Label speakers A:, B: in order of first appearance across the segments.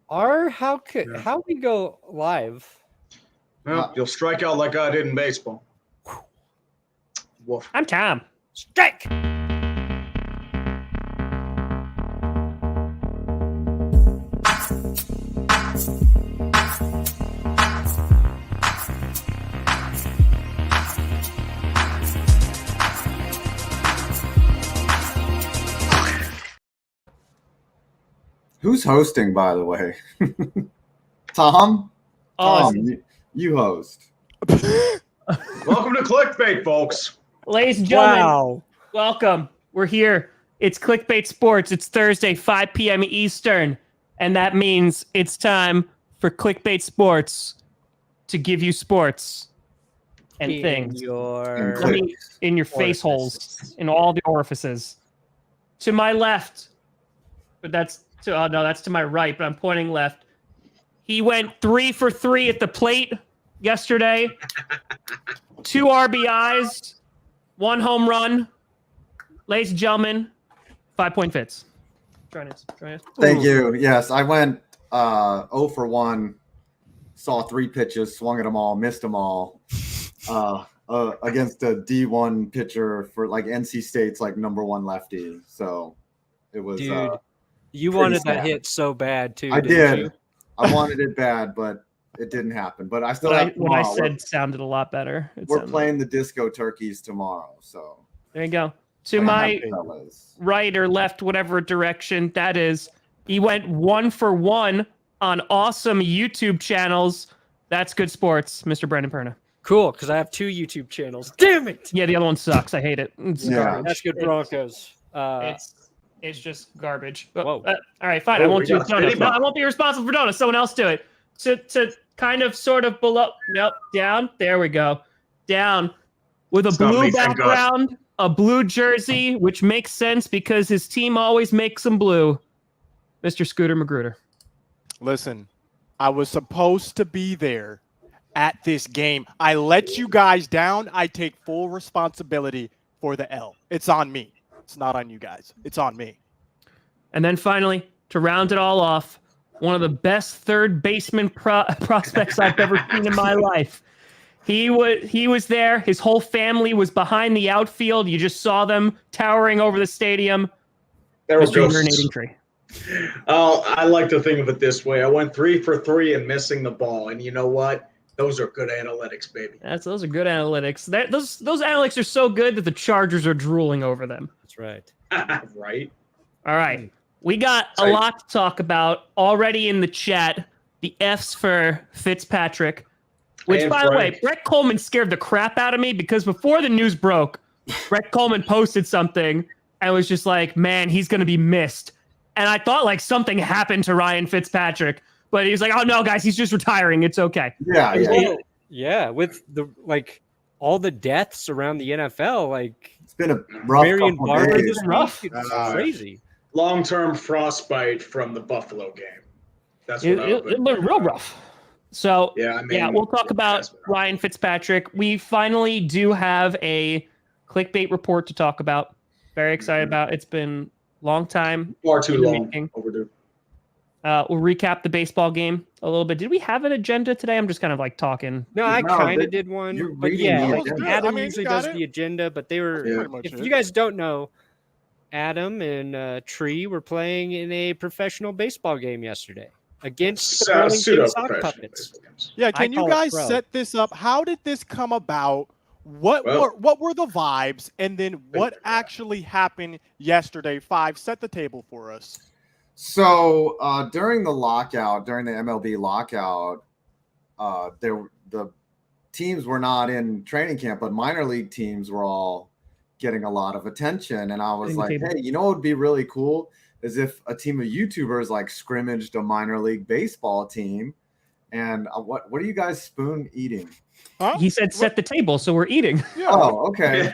A: How we go live?
B: Well, you'll strike out like I did in baseball. Woof.
C: I'm Tom. Strike.
D: Who's hosting, by the way? Tom?
C: Oh,
D: Tom, you host.
B: Welcome to Clickbait, folks.
C: ladies and gentlemen,
A: Wow.
C: welcome. We're here. It's Clickbait Sports. It's Thursday, 5 p.m. Eastern. And that means it's time for Clickbait Sports to give you sports and things. In your face holes, in all the orifices. To my left, but that's to my right, but I'm pointing left. He went 3 for 3 at the plate yesterday. 2 RBIs, 1 home run. Ladies and gentlemen, 5-point Fitz. Join us.
D: Thank you. Yes, I went 0 for 1, saw 3 pitches, swung at them all, missed them all. Against a D1 pitcher for like NC State's like #1 lefty. So it was
A: Dude, you wanted
D: sad.
A: that hit so bad too.
D: I
A: didn't
D: did.
A: you?
D: I wanted it bad, but it didn't happen. But I still have
C: What I
D: tomorrow.
C: said sounded a lot better.
D: We're playing the Disco Turkeys tomorrow. So
C: There you go. To my right or left, whatever direction that is, he went 1 for 1 on awesome YouTube channels. That's Good Sports, Mr. Brandon Perna.
A: Cool, because I have 2 YouTube channels. Damn it!
C: Yeah, the other one sucks. I hate it. It's
D: Yeah.
C: garbage.
A: That's good Broncos.
C: It's just garbage. But,
A: Whoa.
C: all right, fine. I won't do donuts. No, I won't be responsible for donuts. Someone else do it. To kind of sort of below. Nope. Down. There we go. Down with a blue background, a blue jersey, which makes sense because his team always makes them blue. Mr. Scooter Magruder.
E: Listen, I was supposed to be there at this game. I let you guys down. I take full responsibility for the L. It's on me. It's not on you guys. It's on me.
C: And then finally, to round it all off, one of the best third baseman prospects I've ever seen in my life. He was there. His whole family was behind the outfield. You just saw them towering over the stadium.
B: There was
C: Mr. Urinating Tree.
B: Oh, I like to think of it this way. I went 3 for 3 and missing the ball. And you know what? Those are good analytics, baby.
C: Those are good analytics. Those analytics are so good that the Chargers are drooling over them.
A: That's right.
B: Right?
C: All right. We got a lot to talk about already in the chat. The F's for Fitzpatrick. Which,
B: And
C: by the way, Brett Coleman scared the crap out of me because before the news broke, Brett Coleman posted something and was just like, man, he's going to be missed. And I thought like something happened to Ryan Fitzpatrick. But he was like, oh, no, guys, he's just retiring. It's okay.
A: Yeah, with the all the deaths around the NFL,
D: it's been a rough
A: Marion
D: couple
A: Barber
D: days.
A: this week. It's crazy.
B: Long-term frostbite from the Buffalo game. That's what
C: it looked real rough. So,
B: yeah,
C: we'll talk about Ryan Fitzpatrick. We finally do have a clickbait report to talk about. Very excited about it. It's been a long time.
B: Far too long. Overdue.
C: We'll recap the baseball game a little bit. Did we have an agenda today? I'm just kind of like talking.
A: No, I kind of did one. But yeah, Adam usually does
E: it.
A: the agenda, but they were. If you guys don't know, Adam and Tree were playing in a professional baseball game yesterday against the Burlington Sock Puppets.
E: Yeah, can you guys set this up? How did this come about? What were the vibes? And then what actually happened yesterday? 5, set the table for us.
D: So during the MLB lockout, the teams were not in training camp, but minor league teams were all getting a lot of attention. And I was like, hey, you know what would be really cool is if a team of YouTubers like scrimmaged a minor league baseball team. And what are you guys spoon eating?
C: Huh? He said set the table, so we're eating.
D: Yeah. Oh, okay.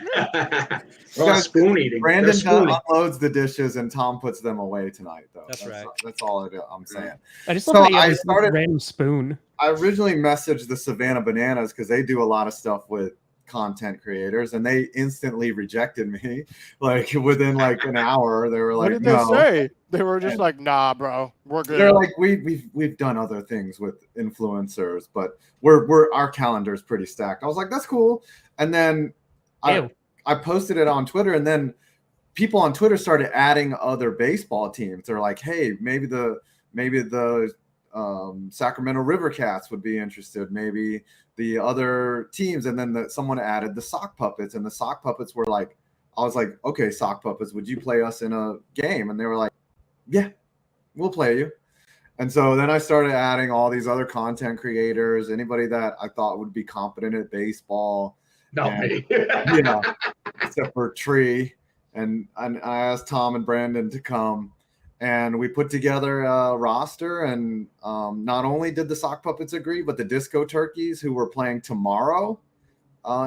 B: Spoon eating.
D: Brandon unloads the dishes and Tom puts them away tonight, though.
A: That's right.
D: That's all I'm saying.
C: I just love I started random spoon.
D: I originally messaged the Savannah Bananas because they do a lot of stuff with content creators, and they instantly rejected me. Like within like an hour, they were like,
E: what did they say? They were just like, nah, bro, we're good.
D: They're like, we've done other things with influencers, but we're our calendar's pretty stacked. I was like, that's cool. And then I posted it on Twitter, and then people on Twitter started adding other baseball teams. They're like, hey, maybe the Sacramento River Cats would be interested, maybe the other teams. And then someone added the Sock Puppets, and the Sock Puppets were like, I was like, okay, Sock Puppets, would you play us in a game? And they were like, yeah, we'll play you. And so then I started adding all these other content creators, anybody that I thought would be competent at baseball.
B: Not me.
D: Except for Tree. And I asked Tom and Brandon to come, and we put together a roster. And not only did the Sock Puppets agree, but the Disco Turkeys, who were playing tomorrow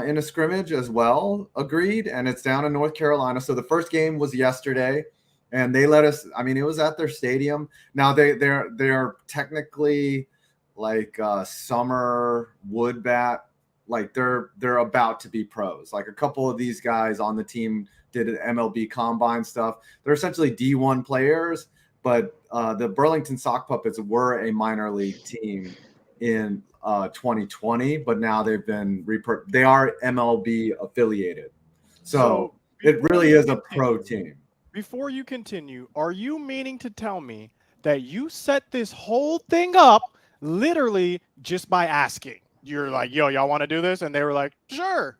D: in a scrimmage as well, agreed. And it's down in North Carolina. So the first game was yesterday, and they let us. I mean, it was at their stadium. Now they're technically like summer wood bat. Like they're about to be pros. Like a couple of these guys on the team did MLB combine stuff. They're essentially D1 players, but the Burlington Sock Puppets were a minor league team in 2020, but now they've been they are MLB affiliated. So it really is a pro team.
E: Before you continue, are you meaning to tell me that you set this whole thing up literally just by asking? You're like, yo, y'all want to do this? And they were like, sure.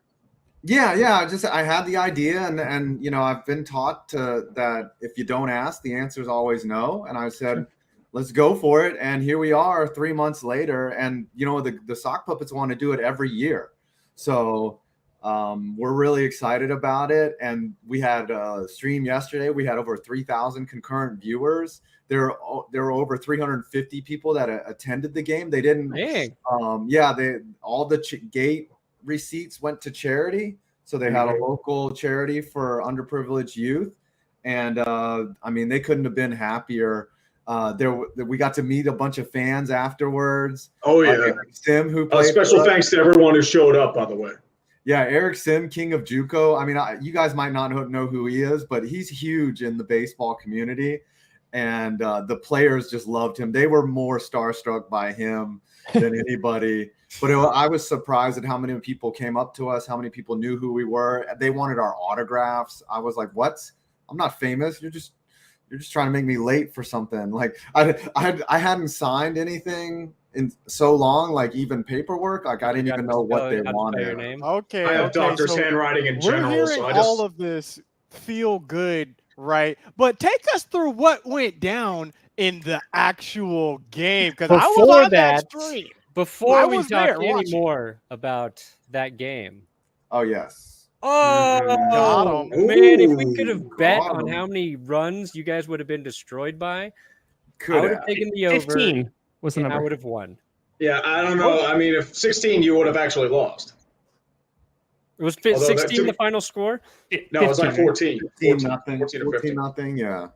D: Yeah. I had the idea, and you know, I've been taught that if you don't ask, the answer is always no. And I said, let's go for it. And here we are 3 months later. And you know, the Sock Puppets want to do it every year. So we're really excited about it. And we had a stream yesterday. We had over 3,000 concurrent viewers. There were over 350 people that attended the game. They didn't. All the gate receipts went to charity. So they had a local charity for underprivileged youth, and I mean, they couldn't have been happier. We got to meet a bunch of fans afterwards.
B: Oh yeah,
D: Eric Sim, who played.
B: Special thanks to everyone who showed up, by the way.
D: Yeah, Eric Sim, King of JUCO. I mean, you guys might not know who he is, but he's huge in the baseball community. And the players just loved him. They were more starstruck by him than anybody. But I was surprised at how many people came up to us, how many people knew who we were. They wanted our autographs. I was like, what? I'm not famous. You're just trying to make me late for something. Like I hadn't signed anything in so long, like even paperwork. Like I didn't even know what they wanted.
E: Okay.
B: I have doctor's handwriting in general.
E: We're hearing all of this feel good. Right. But take us through what went down in the actual game. Because I was on that stream.
A: Before we talk any more about that game.
D: Oh, yes.
A: Oh, man. If we could have bet on how many runs you guys would have been destroyed by, I would have taken the over.
C: 15 was the number.
A: I would have won.
B: Yeah, I don't know. I mean, if 16, you would have actually lost.
A: It was 16 the final score?
B: No, it was like 14.
D: 14 nothing, yeah.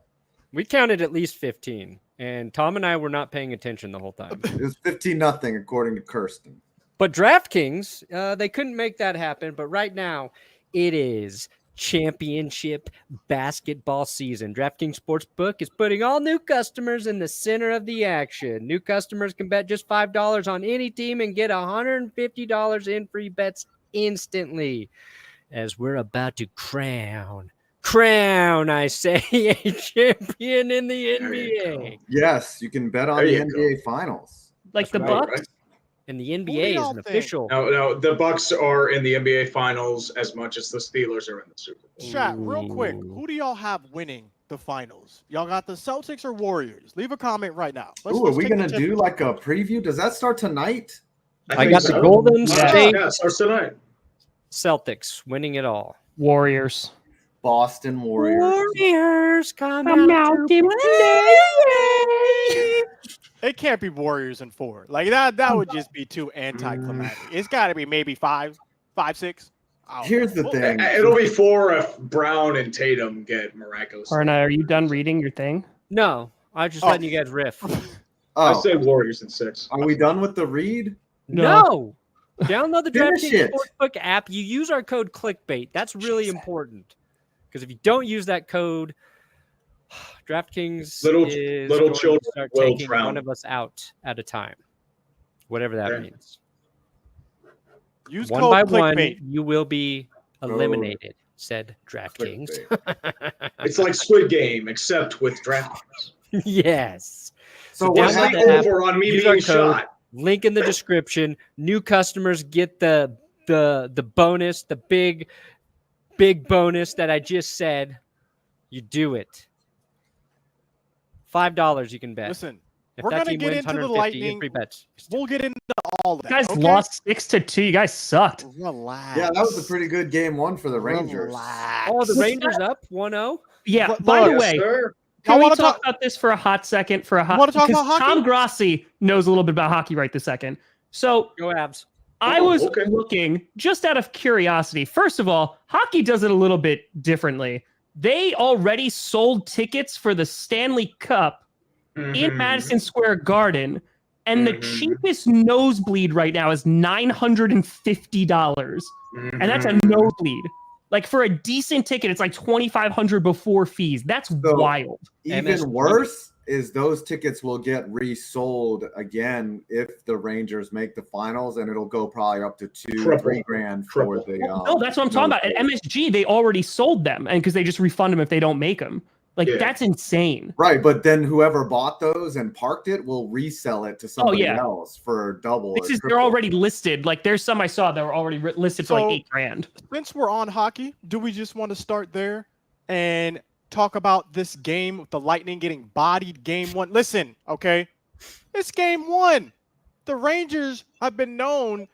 A: We counted at least 15, and Tom and I were not paying attention the whole time.
D: It was 15-0 according to Kirsten.
A: But DraftKings, they couldn't make that happen. But right now, it is championship basketball season. DraftKings Sportsbook is putting all new customers in the center of the action. New customers can bet just $5 on any team and get $150 in free bets instantly, as we're about to crown, I say, a champion in the NBA.
D: Yes, you can bet on the NBA Finals.
C: Like the Bucks?
B: Right?
A: And the NBA is an official.
B: No, the Bucks are in the NBA Finals as much as the Steelers are in the Super Bowl.
E: Chat, real quick, who do y'all have winning the finals? Y'all got the Celtics or Warriors? Leave a comment right now.
D: Are we going to do like a preview? Does that start tonight?
A: I got the Golden State.
B: Yeah, it starts tonight.
A: Celtics winning it all.
C: Warriors.
D: Boston Warriors.
A: Warriors come out to play.
E: It can't be Warriors in 4. Like that would just be too anticlimactic. It's got to be maybe 5, 6.
D: Here's the thing.
B: It'll be 4 if Brown and Tatum get miraculous.
C: Arna, are you done reading your thing?
A: No, I was just letting you guys riff.
B: I said Warriors in 6.
D: Are we done with the read?
A: No. Download the
D: Finish
A: DraftKings
D: it.
A: Sportsbook app. You use our code ClickBait. That's really important. Because if you don't use that code, DraftKings
B: Little
A: is going
B: children
A: to start
B: will
A: taking
B: drown.
A: one of us out at a time. Whatever that
B: Okay.
A: means.
E: Use
A: One
E: code
A: by
E: clickbait.
A: one, you will be eliminated, said DraftKings.
B: It's like Squid Game, except with DraftKings.
A: Yes.
D: So
A: download
D: what
B: What's the
A: the
D: happened?
A: app,
B: over on me
A: use our
B: being
A: code.
B: shot?
A: Link in the description. New customers get the bonus, the big bonus that I just said. You do it. $5 you can bet.
E: Listen,
A: If
E: we're
A: that
E: gonna
A: team
E: get
A: wins,
E: into the
A: 150 in
E: Lightning.
A: free bets.
E: We'll get into all of that.
C: You guys
E: okay?
C: lost 6-2. You guys sucked.
E: Relax.
D: Yeah, that was a pretty good game one for the Rangers.
E: Relax.
A: Oh, the
C: What's
A: Rangers up 1-0.
C: Yeah.
E: Look,
C: By the
B: Yes,
C: way,
B: sir.
C: can
E: I
C: we
E: wanna
C: talk
E: talk-
C: about this for a hot second?
E: wanna talk
C: because
E: about hockey?
C: Tom Grossi knows a little bit about hockey right this second. So
A: Go Abs.
C: I
B: Oh,
C: was
B: okay.
C: looking just out of curiosity. First of all, hockey does it a little bit differently. They already sold tickets for the Stanley Cup in
B: Mhm.
C: Madison Square Garden, and the
B: Mhm.
C: cheapest nosebleed right now is $950, and that's a
B: Mhm.
C: nosebleed. Like for a decent ticket, it's like $2,500 before fees. That's wild.
D: Even
A: MSG.
D: worse is those tickets will get resold again if the Rangers make the finals, and it'll go probably up to $2-3 grand for
B: Triple.
D: the.
C: No, that's what I'm talking about. At MSG, they already sold them, and because they just refund them if they don't make them. Like
B: Yeah.
C: that's insane.
D: Right, but then whoever bought those and parked it will resell it to somebody
C: yeah.
D: else for double.
C: This
D: or
C: is they're
D: triple.
C: already listed. Like there's some I saw that were already listed for like
E: So-
C: $8 grand.
E: Since we're on hockey, do we just want to start there and talk about this game with the Lightning getting bodied game one? Listen, okay, it's game one. The Rangers have been known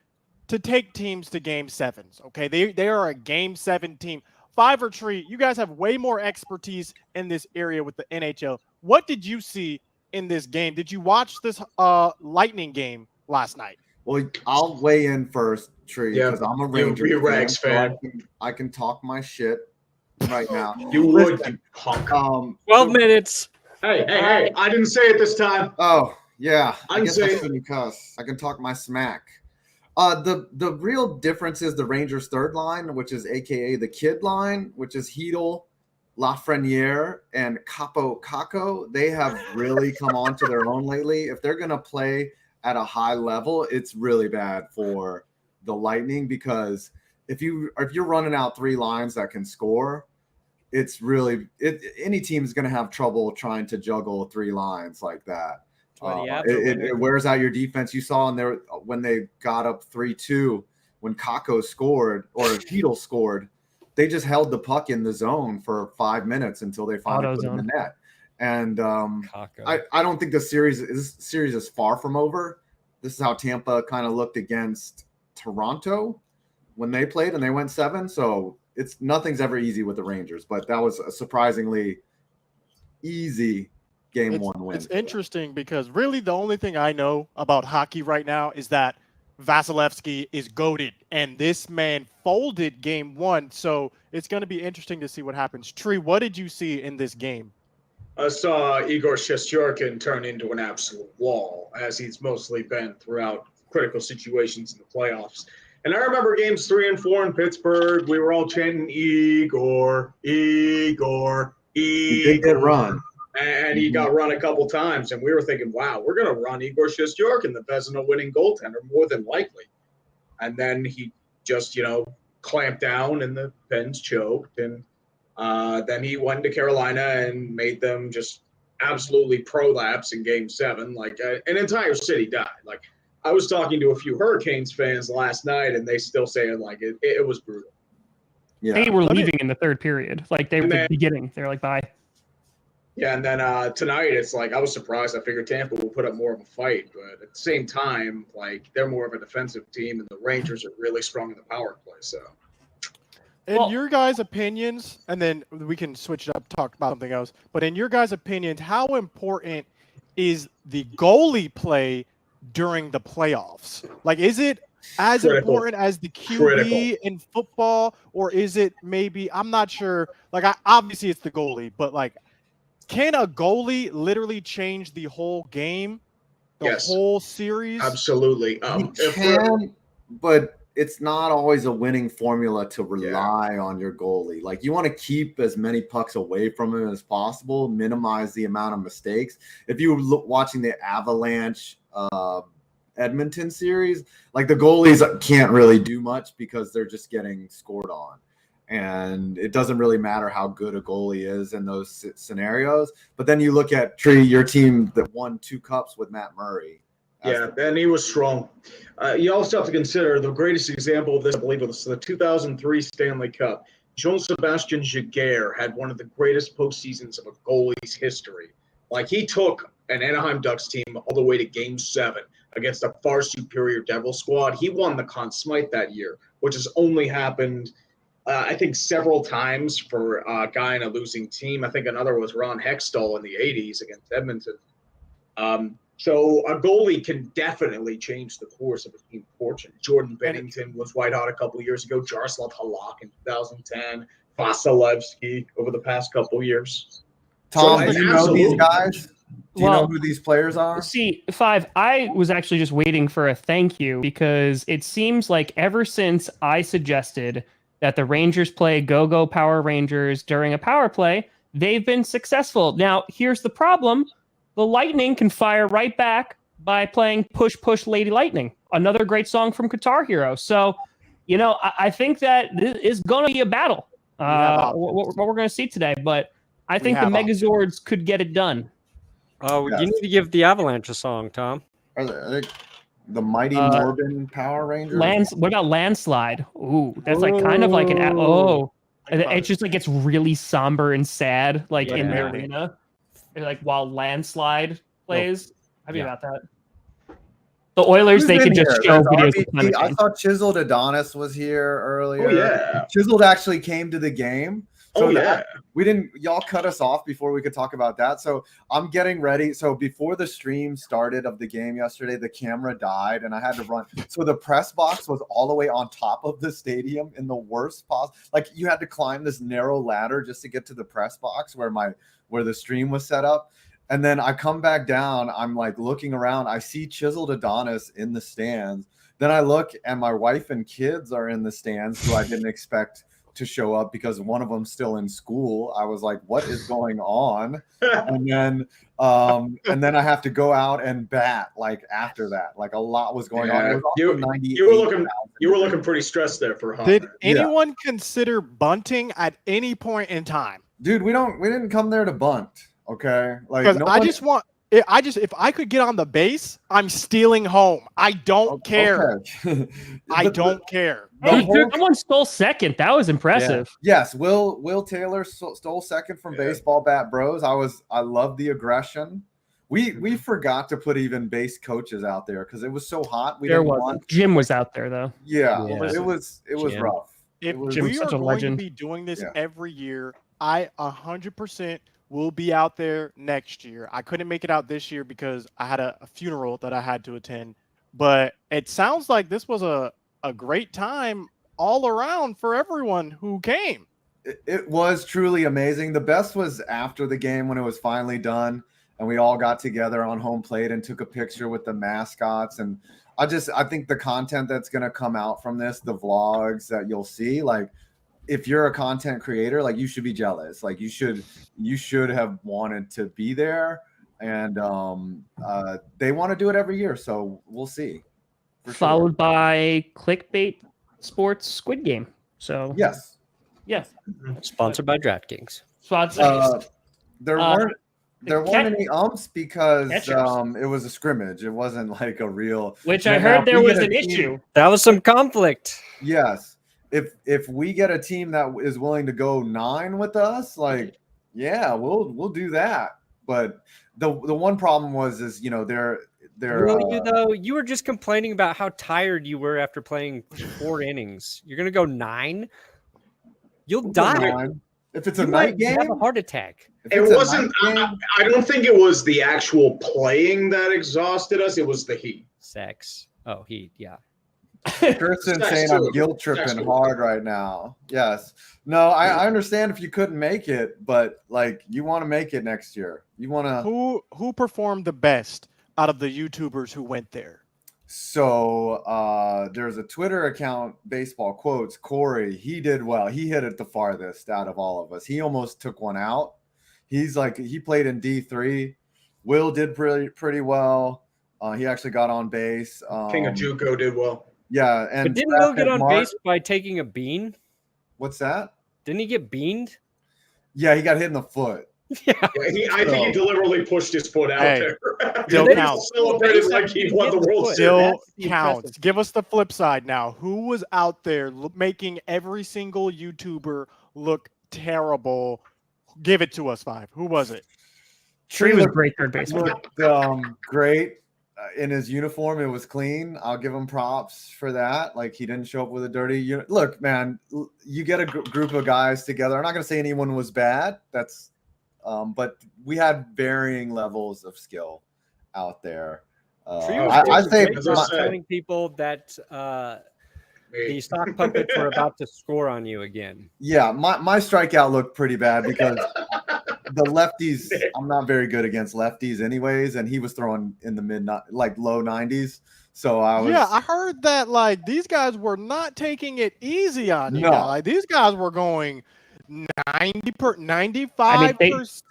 E: to take teams to game sevens. Okay, they are a game 7 team. Fiver Tree, you guys have way more expertise in this area with the NHL. What did you see in this game? Did you watch this Lightning game last night?
D: Well, I'll weigh in first, Tree,
B: Yeah,
D: because I'm a
B: you
D: Rangers
B: Rex
D: so
B: fan.
D: I can talk my shit right now.
B: You would,
D: Listen,
B: you punk.
A: 12 minutes.
B: Hey, I didn't say it this time.
D: Oh yeah, I
B: I'm
D: guess I
B: saying-
D: shouldn't cuss. I can talk my smack. The real difference is the Rangers' third line, which is AKA the kid line, which is Hedel, Lafreniere, and Capo Caco. They have really come onto their own lately. If they're gonna play at a high level, it's really bad for the Lightning, because if you're running out 3 lines that can score, it's really any team is going to have trouble trying to juggle 3 lines like that.
A: Well, the Avs are winning.
D: It wears out your defense. You saw in there when they got up 3-2, when Kako scored or Hedel scored, they just held the puck in the zone for 5 minutes until they finally put it in the net. And
A: Kako.
D: I don't think this series is far from over. This is how Tampa kind of looked against Toronto when they played and they went 7. So nothing's ever easy with the Rangers, but that was a surprisingly easy game 1 win.
E: It's interesting because really the only thing I know about hockey right now is that Vasilevsky is goated, and this man folded game 1. So it's going to be interesting to see what happens. Tree, what did you see in this game?
B: I saw Igor Shesterkin turn into an absolute wall, as he's mostly been throughout critical situations in the playoffs. And I remember games 3 and 4 in Pittsburgh. We were all chanting Igor, Igor,
D: He did get
B: Igor.
D: run.
B: And he got run a couple times, and we were thinking, wow, we're going to run Igor Shesterkin, the Vezina winning goaltender, more than likely. And then he just, clamped down, and the Pens choked. And then he went to Carolina and made them just absolutely prolapse in Game 7. Like, an entire city died. Like, I was talking to a few Hurricanes fans last night, and they still say it was brutal.
D: Yeah.
C: They were leaving in the third period. Like they were the beginning. They're like, bye.
B: Yeah, and then tonight it's like I was surprised. I figured Tampa will put up more of a fight, but at the same time, like they're more of a defensive team, and the Rangers are really strong in the power play. So,
E: In your guys' opinions, and then we can switch it up, talk about something else. But in your guys' opinions, how important is the goalie play during the playoffs? Like, is it as
B: Critical.
E: important as the QB
B: Critical.
E: in football, or is it maybe? I'm not sure. Like, obviously it's the goalie, but like, can a goalie literally change the whole game, the
B: Yes.
E: whole series?
B: absolutely.
D: He
B: If
D: can, but it's not always a winning formula to rely on your goalie. Like, you want to keep as many pucks away from him as possible, minimize the amount of mistakes. If you were watching the Avalanche Edmonton series, like, the goalies can't really do much because they're just getting scored on. And it doesn't really matter how good a goalie is in those scenarios. But then you look at Tree, your team that won 2 cups with Matt Murray.
B: Yeah, and he was strong. You also have to consider the greatest example of this, I believe, was the 2003 Stanley Cup. Jean-Sebastien Giguère had one of the greatest postseasons of a goalie's history. Like, he took an Anaheim Ducks team all the way to Game 7 against a far superior Devil squad. He won the Conn Smythe that year, which has only happened – I think several times for a guy in a losing team. I think another was Ron Hextall in the 80s against Edmonton. So a goalie can definitely change the course of a team's fortune. Jordan Bennington was white hot a couple of years ago. Jaroslav Halak in 2010. Vasilevsky over the past couple of years.
D: Tom,
B: So
D: do you know these guys? Do you
C: Well,
D: know who these players are?
C: See, Five, I was actually just waiting for a thank you because it seems like ever since I suggested that the Rangers play Go-Go Power Rangers during a power play, they've been successful. Now, here's the problem. The Lightning can fire right back by playing Push Push Lady Lightning, another great song from Guitar Hero. So, I think that this is going to be a battle, what we're going to see today. But I think the Megazords could get it done.
A: Oh,
D: Yes.
A: you need to give the Avalanche a song, Tom.
D: Are they the Mighty Morbin Power Rangers?
C: What about Landslide? Ooh, that's like kind of like an it just like gets really somber and sad, like in the arena, like while Landslide plays. Happy about that. The Oilers, they could just show videos.
D: I thought Chiseled Adonis was here earlier.
B: Oh, yeah.
D: Chiseled actually came to the game. So
B: yeah.
D: Y'all cut us off before we could talk about that. So I'm getting ready. So before the stream started of the game yesterday, the camera died and I had to run. So the press box was all the way on top of the stadium in the worst possible. Like, you had to climb this narrow ladder just to get to the press box where the stream was set up. And then I come back down. I'm like looking around. I see Chiseled Adonis in the stands. Then I look and my wife and kids are in the stands who I didn't expect to show up because one of them's still in school. I was like, what is going on? And then I have to go out and bat like after that. Like, a lot was going on. It was
B: you were looking pretty stressed there for Hunter.
E: Did anyone consider bunting at any point in time?
D: Dude, we didn't come there to bunt. Okay. Like,
E: because if I could get on the base, I'm stealing home. I don't care.
D: Okay.
E: I don't care.
C: Hey, someone stole second. That was impressive.
D: Yeah. Yes, Will Taylor stole second from Baseball Bat Bros. I love the aggression. We forgot to put even base coaches out there because it was so hot.
C: Jim was out there though.
D: Yeah. It was rough.
E: If
C: Jim's
E: we are
C: such a
E: going
C: legend.
E: to be doing this every year, I 100% will be out there next year. I couldn't make it out this year because I had a funeral that I had to attend. But it sounds like this was a great time all around for everyone who came.
D: It was truly amazing. The best was after the game when it was finally done and we all got together on home plate and took a picture with the mascots. And I think the content that's going to come out from this, the vlogs that you'll see, like, if you're a content creator, like, you should be jealous. Like, you should have wanted to be there. And they want to do it every year. So we'll see.
C: Followed by Clickbait Sports Squid Game. So
D: yes.
A: Sponsored by DraftKings.
D: There weren't any umps because it was a scrimmage. It wasn't like a real.
C: Which I heard there was an issue.
A: That was some conflict.
D: Yes. If we get a team that is willing to go 9 with us, like, yeah, we'll do that. But the one problem is
A: you were just complaining about how tired you were after playing 4 innings. You're gonna go 9. You'll die.
D: If it's a night game,
A: have a heart attack.
B: It wasn't. I don't think it was the actual playing that exhausted us. It was the heat.
A: Sex. Oh, heat. Yeah.
D: Kirsten's saying I'm guilt tripping hard right now. Yes. No, I understand if you couldn't make it, but like, you want to make it next year. You want to.
E: Who performed the best out of the YouTubers who went there?
D: So there's a Twitter account, Baseball Quotes. Corey, he did well. He hit it the farthest out of all of us. He almost took one out. He played in D3. Will did pretty well. He actually got on base.
B: King of JUCO did well.
D: Yeah, and
A: But didn't Will get on base by taking a bean?
D: What's that?
A: Didn't he get beaned?
D: Yeah, he got hit in the foot.
A: Yeah.
B: I think he deliberately pushed his foot out there.
E: Still
B: They
E: counts.
B: celebrated like he won the World Series.
E: Still counts. Give us the flip side now. Who was out there making every single YouTuber look terrible? Give it to us, 5. Who was it?
C: Tree was great third baseman.
D: Looked great in his uniform. It was clean. I'll give him props for that. Like, he didn't show up with a dirty unit. Look, man, you get a group of guys together. I'm not going to say anyone was bad. That's but we had varying levels of skill out there. I think
A: telling people that the sock puppets were about to score on you again.
D: Yeah, my strikeout looked pretty bad because the lefties, I'm not very good against lefties anyways, and he was throwing in the low 90s. So
E: I heard that like these guys were not taking it easy on you.
D: No.
E: Like these guys were going 95%.
C: I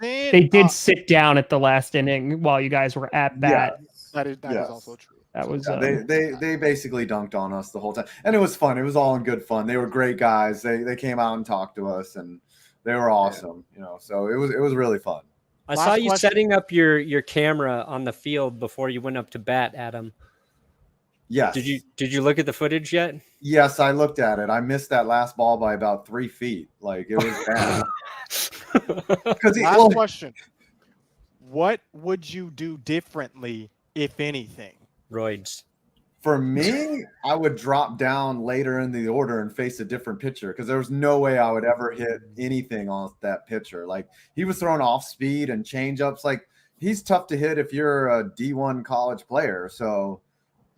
C: mean, they did sit down at the last inning while you guys were at bat.
E: That is also true.
C: That was
D: they basically dunked on us the whole time, and it was fun. It was all in good fun. They were great guys. They came out and talked to us, and they were awesome. You know, so it was really fun.
A: I saw you setting up your camera on the field before you went up to bat, Adam.
D: Yes.
A: Did you look at the footage yet?
D: Yes, I looked at it. I missed that last ball by about 3 feet. Like, it was bad.
E: Last question. What would you do differently, if anything?
A: Roids.
D: For me, I would drop down later in the order and face a different pitcher because there was no way I would ever hit anything on that pitcher. Like, he was throwing off speed and changeups. Like, he's tough to hit if you're a D1 college player. So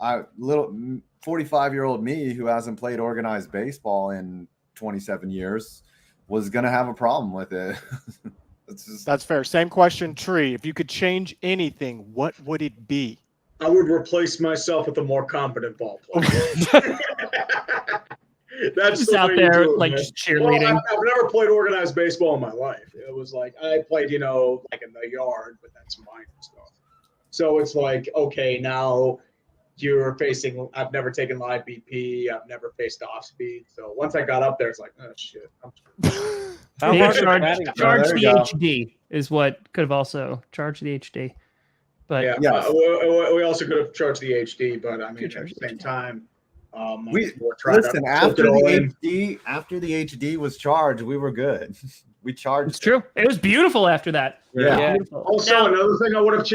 D: 45-year-old me who hasn't played organized baseball in 27 years was going to have a problem with it.
E: That's fair. Same question, Tree. If you could change anything, what would it be?
B: I would replace myself with a more competent ball player. That's
C: just out there like just cheerleading.
B: Well, I've never played organized baseball in my life. It was like I played, like in the yard, but that's minor stuff. So it's like, okay, now you're facing. I've never taken live BP. I've never faced off speed. So once I got up there, it's like, oh shit.
C: Charge the HD is what could have also charged the HD. But
B: yeah, we also could have charged the HD, but I mean, at the same time,
D: listen. After the HD was charged, we were good. We charged.
C: It's true. It was beautiful after that.
D: Yeah.
B: Also, another thing I would have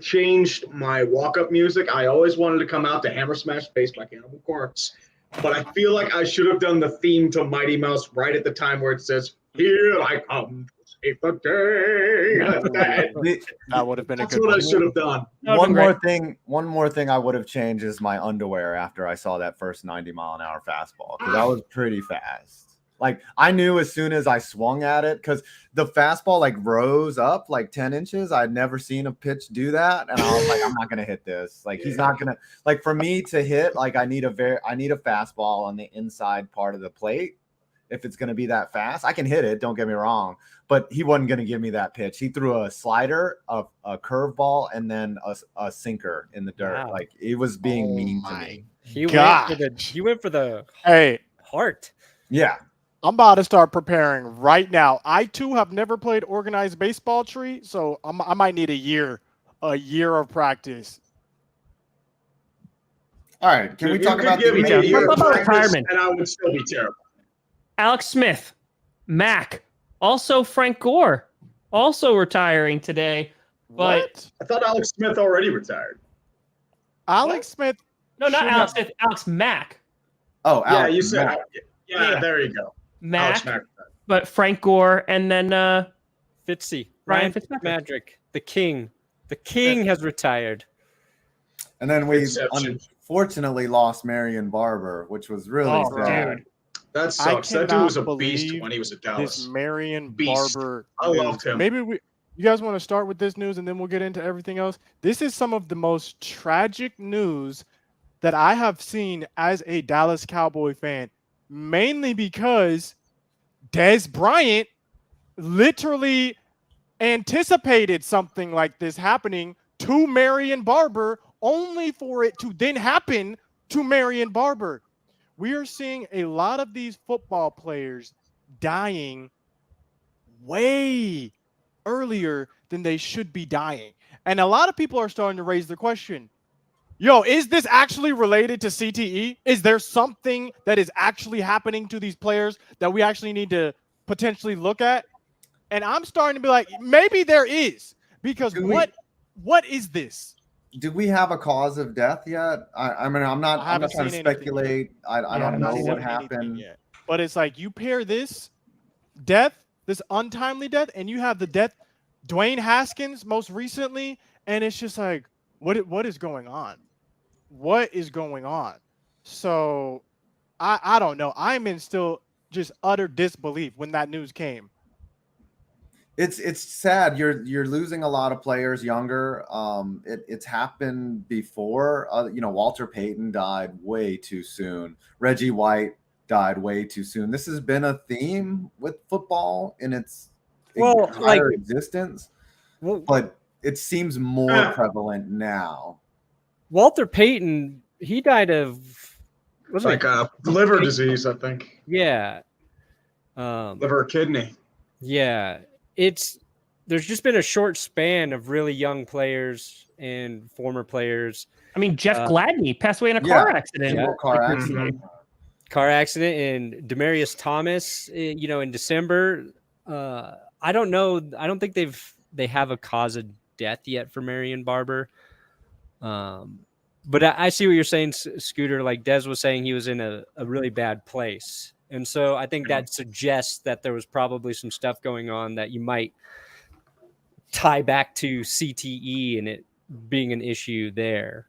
B: changed my walk-up music. I always wanted to come out to Hammer Smash Face by Cannibal Corpse, but I feel like I should have done the theme to Mighty Mouse right at the time where it says, "Here I come to save the day."
E: That would have been
B: That's what I should have done.
D: One more thing I would have changed is my underwear after I saw that first 90-mile-an-hour fastball, because that was pretty fast. Like, I knew as soon as I swung at it, because the fastball like rose up like 10 inches. I'd never seen a pitch do that, and I was like, I'm not gonna hit this. Like, he's not gonna, like, for me to hit, like, I need a fastball on the inside part of the plate. If it's gonna be that fast, I can hit it. Don't get me wrong, but he wasn't gonna give me that pitch. He threw a slider, a curveball, and then a sinker in the dirt. Wow. Like, it was being mean to me.
A: He went for the heart.
D: Yeah.
E: I'm about to start preparing right now. I too have never played organized baseball, Tree, so I might need a year of practice.
D: All right, can we talk about
B: the
C: retirement?
B: And I would still be terrible.
C: Alex Smith, Mac, also Frank Gore, also retiring today. But
E: what?
B: I thought Alex Smith already retired.
E: Alex Smith?
C: No, not Alex Smith. Alex Mack.
D: Oh,
B: yeah,
D: Alex
B: you said.
D: Mack.
B: Yeah, there you go.
C: Mac, but Frank Gore, and then
A: Fitzy,
C: Ryan
A: FitzMagic, the king. The king has retired.
D: And then we unfortunately lost Marion Barber, which was really sad.
B: Dude. That sucks. That dude was a beast when he was at Dallas.
E: This Marion Barber.
B: I loved him.
E: Maybe you guys want to start with this news and then we'll get into everything else. This is some of the most tragic news that I have seen as a Dallas Cowboy fan, mainly because Dez Bryant literally anticipated something like this happening to Marion Barber, only for it to then happen to Marion Barber. We are seeing a lot of these football players dying way earlier than they should be dying. And a lot of people are starting to raise the question, yo, is this actually related to CTE? Is there something that is actually happening to these players that we actually need to potentially look at? And I'm starting to be like, maybe there is, because what is this?
D: Do we have a cause of death yet? I'm not trying to speculate. I don't know what happened
E: yet. But it's like you pair this death, this untimely death, and you have the death, Dwayne Haskins most recently, and it's just like, what is going on? What is going on? So I don't know. I'm in still just utter disbelief when that news came.
D: It's sad. You're losing a lot of players younger. It's happened before. Walter Payton died way too soon. Reggie White died way too soon. This has been a theme with football in its entire existence, but it seems more prevalent now.
A: Walter Payton, he died of
B: liver disease, I think.
A: Yeah.
B: Liver or kidney.
A: Yeah. There's just been a short span of really young players and former players.
C: I mean, Jeff Gladney passed away in a car accident.
A: Yeah.
D: Car accident.
A: Car accident, and Demaryius Thomas, in December. I don't know. I don't think they have a cause of death yet for Marion Barber. But I see what you're saying, Scooter. Like Des was saying, he was in a really bad place. And so I think that suggests that there was probably some stuff going on that you might tie back to CTE and it being an issue there.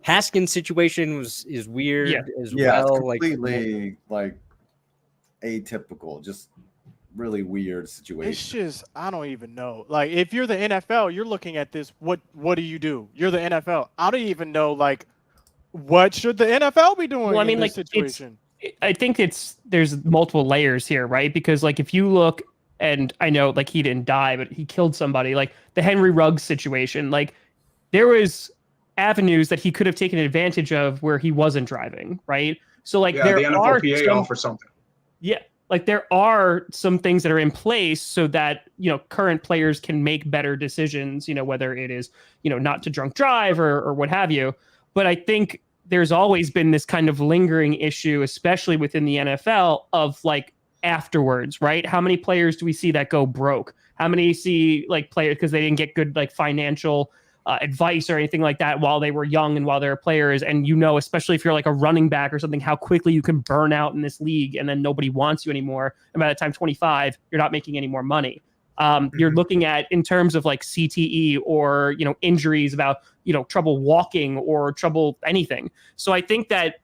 A: Haskins' situation is weird as well.
D: It's completely like atypical, just really weird situation.
E: It's just, I don't even know. Like, if you're the NFL, you're looking at this. What do you do? You're the NFL. I don't even know. Like, what should the NFL be doing?
C: Well, I mean,
E: in this situation?
C: I think there's multiple layers here, right? Because like if you look, and I know like he didn't die, but he killed somebody. Like the Henry Ruggs situation, like there was avenues that he could have taken advantage of where he wasn't driving, right? So like
B: the NFLPA offer something.
C: Yeah, like there are some things that are in place so that current players can make better decisions. Whether it is not to drunk drive or what have you. But I think there's always been this kind of lingering issue, especially within the NFL, of like afterwards, right? How many players do we see that go broke? How many see like players because they didn't get good like financial advice or anything like that while they were young and while they were players? And especially if you're like a running back or something, how quickly you can burn out in this league and then nobody wants you anymore. And by the time 25, you're not making any more money. You're looking at in terms of like CTE or, injuries about, trouble walking or trouble anything. So I think that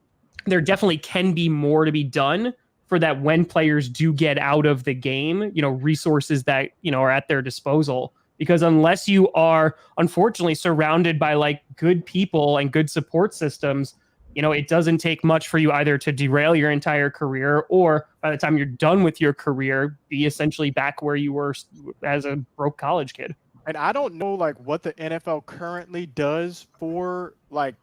C: there definitely can be more to be done for that when players do get out of the game, resources that, are at their disposal. Because unless you are unfortunately surrounded by like good people and good support systems, it doesn't take much for you either to derail your entire career or by the time you're done with your career, be essentially back where you were as a broke college kid.
E: And I don't know like what the NFL currently does for like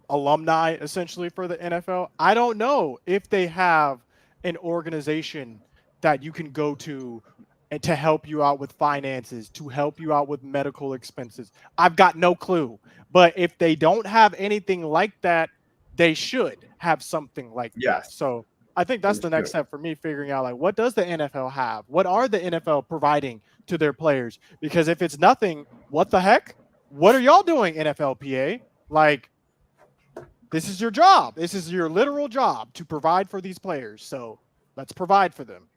E: alumni essentially for the NFL. I don't know if they have an organization that you can go to and to help you out with finances, to help you out with medical expenses. I've got no clue. But if they don't have anything like that, they should have something like that. So I think that's the next step for me, figuring out like what does the NFL have? What are the NFL providing to their players? Because if it's nothing, what the heck? What are y'all doing, NFLPA? Like, this is your job. This is your literal job to provide for these players. So let's provide for them.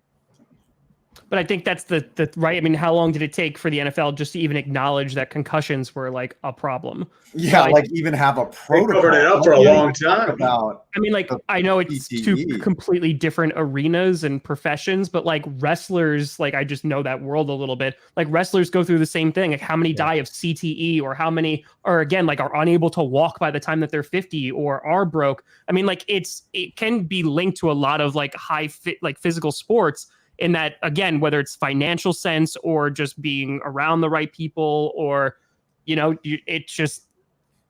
C: But I think that's the right. I mean, how long did it take for the NFL just to even acknowledge that concussions were like a problem?
D: Yeah,
C: So
D: like even have a
B: They
D: protocol.
B: covered it up for a
D: Like,
B: long
D: talk
B: time.
D: about
C: I mean, like,
D: the
C: I know it's two
D: PTE.
C: completely different arenas and professions, but like wrestlers, like I just know that world a little bit. Like wrestlers go through the same thing. Like how many die of CTE, or how many, or again, like are unable to walk by the time that they're 50 or are broke. I mean, like it can be linked to a lot of like like physical sports, in that, again, whether it's financial sense or just being around the right people, or, you know, it's just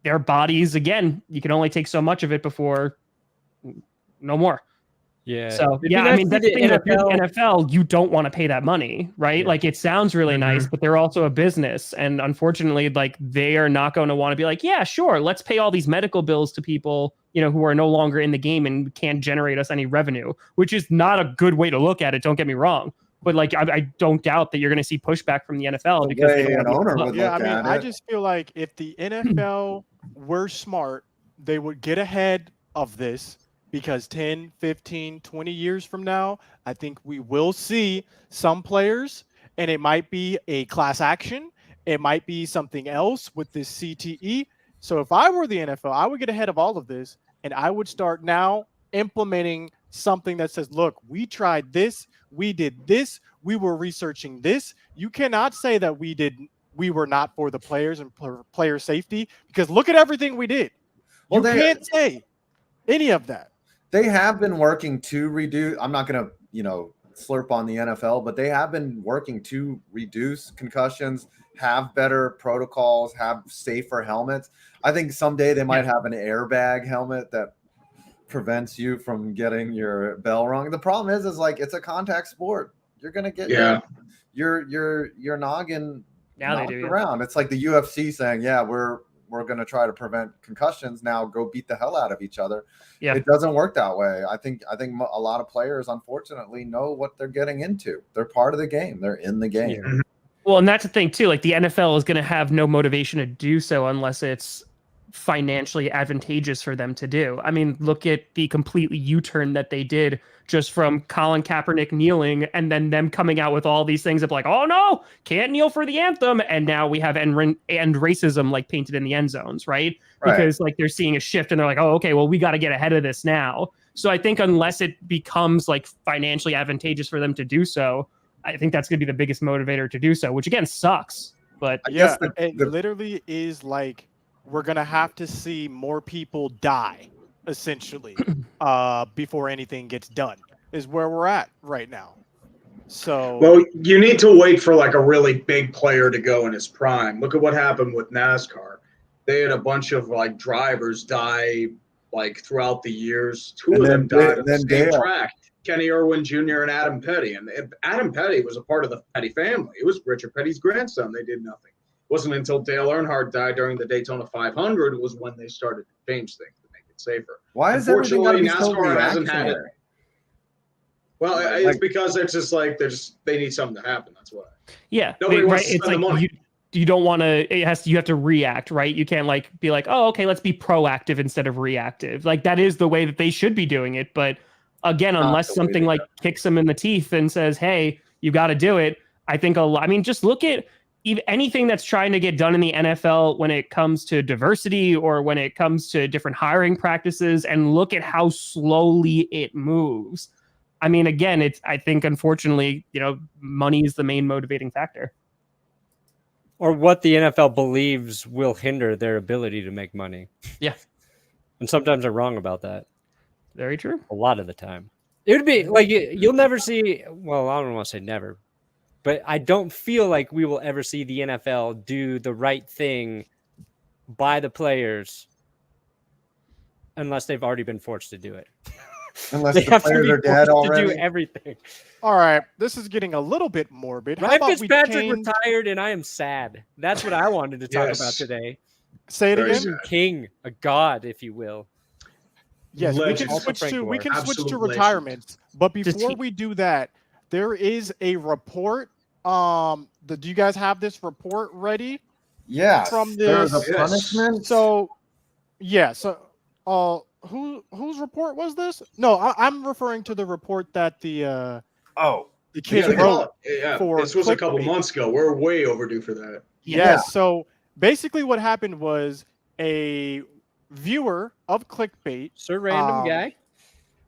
C: their bodies, again, you can only take so much of it before no more.
A: Yeah.
C: So
A: It'd be
C: yeah, I
A: nice
C: mean,
A: to
C: that's
A: see
C: the thing.
A: the
C: If you're the
A: NFL.
C: NFL, you don't want to pay that money, right?
A: Yeah.
C: Like it sounds really nice, but they're also a business, and unfortunately, like they are not going to want to be like, yeah, sure, let's pay all these medical bills to people, you know, who are no longer in the game and can't generate us any revenue, which is not a good way to look at it. Don't get me wrong, but like I don't doubt that you're going to see pushback from the NFL
D: The
C: because they
D: way
C: don't
D: an
C: want
D: owner
C: to.
D: would
E: Yeah, I
D: look
E: mean,
D: at
E: I
D: it.
E: just feel like if the NFL were smart, they would get ahead of this, because 10, 15, 20 years from now, I think we will see some players, and it might be a class action. It might be something else with this CTE. So if I were the NFL, I would get ahead of all of this, and I would start now implementing something that says, look, we tried this, we did this, we were researching this. You cannot say that we were not for the players and player safety, because look at everything we did.
D: Well,
E: You can't say any of that.
D: They have been working to reduce. I'm not going to, slurp on the NFL, but they have been working to reduce concussions, have better protocols, have safer helmets. I think someday they might have an airbag helmet that prevents you from getting your bell rung. The problem is like it's a contact sport. You're going to get your noggin
C: Now they
D: knocked
C: do,
D: around. It's like the UFC saying, yeah, we're going to try to prevent concussions. Now go beat the hell out of each other.
C: Yeah.
D: It doesn't work that way. I think a lot of players, unfortunately, know what they're getting into. They're part of the game. They're in the game.
A: Yeah.
C: Well, and that's the thing too. Like the NFL is going to have no motivation to do so unless it's financially advantageous for them to do. I mean, look at the completely U-turn that they did just from Colin Kaepernick kneeling and then them coming out with all these things of like, oh no, can't kneel for the anthem. And now we have end racism like painted in the end zones, right? Because like they're seeing a shift and they're like, oh, okay, well, we got to get ahead of this now. So I think unless it becomes like financially advantageous for them to do so, I think that's going to be the biggest motivator to do so, which again sucks. But
E: yeah, it literally is like we're going to have to see more people die, essentially, before anything gets done, is where we're at right now. So,
B: well, you need to wait for like a really big player to go in his prime. Look at what happened with NASCAR. They had a bunch of like drivers die like throughout the years. Two of them died on the same track. Kenny Irwin Jr. and Adam Petty. And Adam Petty was a part of the Petty family. It was Richard Petty's grandson. They did nothing. It wasn't until Dale Earnhardt died during the Daytona 500 was when they started to change things to make it safer.
D: Why is everything got to be so
B: NASCAR hasn't had it.
D: reactionary?
B: Well, it's because it's just like they need something to happen. That's why.
C: Yeah,
B: nobody wants to
C: it's
B: spend
C: like
B: the money.
C: You don't want to. You have to react, right? You can't like be like, oh, okay, let's be proactive instead of reactive. Like that is the way that they should be doing it. But again, unless something like kicks them in the teeth and says, hey, you got to do it. I think I mean, just look at anything that's trying to get done in the NFL when it comes to diversity or when it comes to different hiring practices, and look at how slowly it moves. I mean, again, I think, unfortunately, money is the main motivating factor.
A: Or what the NFL believes will hinder their ability to make money.
C: Yeah.
A: And sometimes they're wrong about that.
C: Very true.
A: A lot of the time. It would be like you'll never see, well, I don't want to say never, but I don't feel like we will ever see the NFL do the right thing by the players unless they've already been forced to do it.
D: Unless
A: they
D: the
A: have
D: players
A: to
D: are dead already.
A: do everything.
E: all right, this is getting a little bit morbid. How
A: Ryan
E: about we
A: Fitzpatrick
E: change...
A: retired, and I am sad. That's what I wanted to talk about today.
E: Say it
B: Very
E: again.
B: sad.
A: King, a god, if you will.
E: Yes,
B: Legend.
E: we can switch to
B: Absolute
E: retirements. But before we do that, there is a report. Do you guys have this report ready?
D: Yeah.
E: From
D: There's
E: this
D: a punishment.
E: So, yeah. So, whose report was this? No, I'm referring to the report that the The kids
B: they call
E: wrote
B: it. Yeah,
E: for
B: this was a couple
E: clickbait.
B: months ago. We're way overdue for that.
E: Yes. So basically, what happened was a viewer of clickbait
A: Sir Random Guy.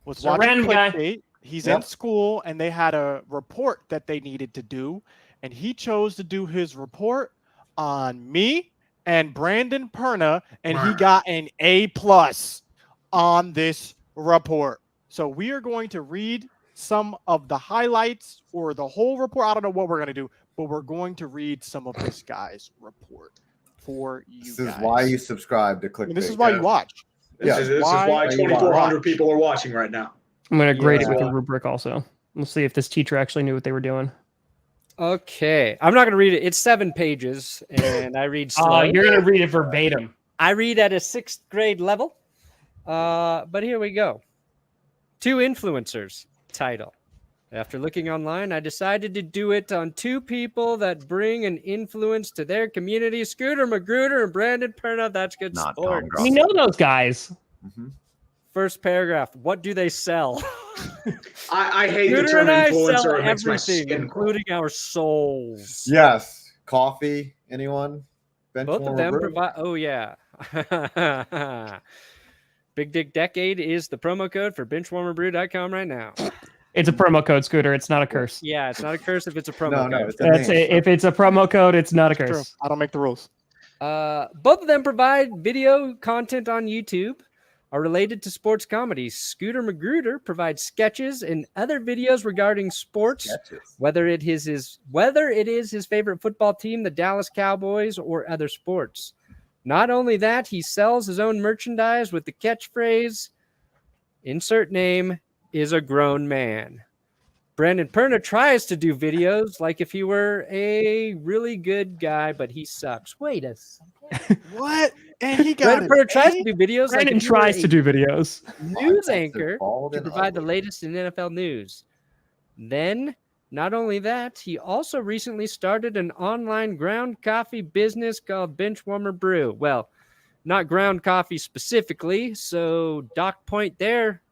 E: was
C: Sir
E: watching
C: Random Guy.
E: clickbait. He's
D: Yep.
E: in school, and they had a report that they needed to do, and he chose to do his report on me and Brandon Perna, and he got an A+ on this report. So we are going to read some of the highlights or the whole report. I don't know what we're going to do, but we're going to read some of this guy's report for you
D: This
E: guys.
D: is why you subscribe to
E: I
D: Clickbait.
E: mean, this is why you watch.
B: This is why
D: you
B: 2,400
E: watch.
B: people are watching right now.
C: I'm going to grade it with
B: Yeah.
C: a rubric also. We'll see if this teacher actually knew what they were doing.
A: Okay, I'm not going to read it. It's 7 pages, and I read slow.
C: Oh, you're going to read it verbatim.
A: I read at a 6th grade level. But here we go. 2 influencers title. After looking online, I decided to do it on 2 people that bring an influence to their community. Scooter Magruder and Brandon Perna. That's good
D: Not
A: sport.
D: Tom
C: We know those guys.
D: Mm-hmm.
A: First paragraph. What do they sell?
B: I hate the
A: Scooter
B: term
A: and I sell
B: influencer. It makes my
A: everything,
B: skin crawl.
A: including our souls.
D: Yes. Coffee. Anyone? Bench
A: Both of
D: warmer
A: them
D: brew?
A: provide. Oh yeah. Big Dick Decade is the promo code for benchwarmerbrew.com right now.
C: It's a promo code, Scooter. It's not a curse.
A: Yeah, it's not a curse if it's a promo
D: No,
A: code.
D: no. It's a
C: That's
D: name.
C: it. If it's a promo code, it's not a
E: True.
C: curse.
E: I don't make the rules.
A: Both of them provide video content on YouTube, are related to sports comedies. Scooter Magruder provides sketches and other videos regarding sports,
D: Sketches.
A: whether it is his favorite football team, the Dallas Cowboys, or other sports. Not only that, he sells his own merchandise with the catchphrase, insert name, is a grown man. Brandon Perna tries to do videos like if he were a really good guy, but he sucks. Wait a second.
E: What? And he got
A: Brandon Perna tries to do videos like
C: Brandon
A: if he were
C: tries
A: a
C: to do videos.
A: news
D: They're
A: anchor
D: bald
A: to
D: and
A: provide the
D: ugly.
A: latest in NFL news. Then, not only that, he also recently started an online ground coffee business called Benchwarmer Brew. Well, not ground coffee specifically, so dock point there.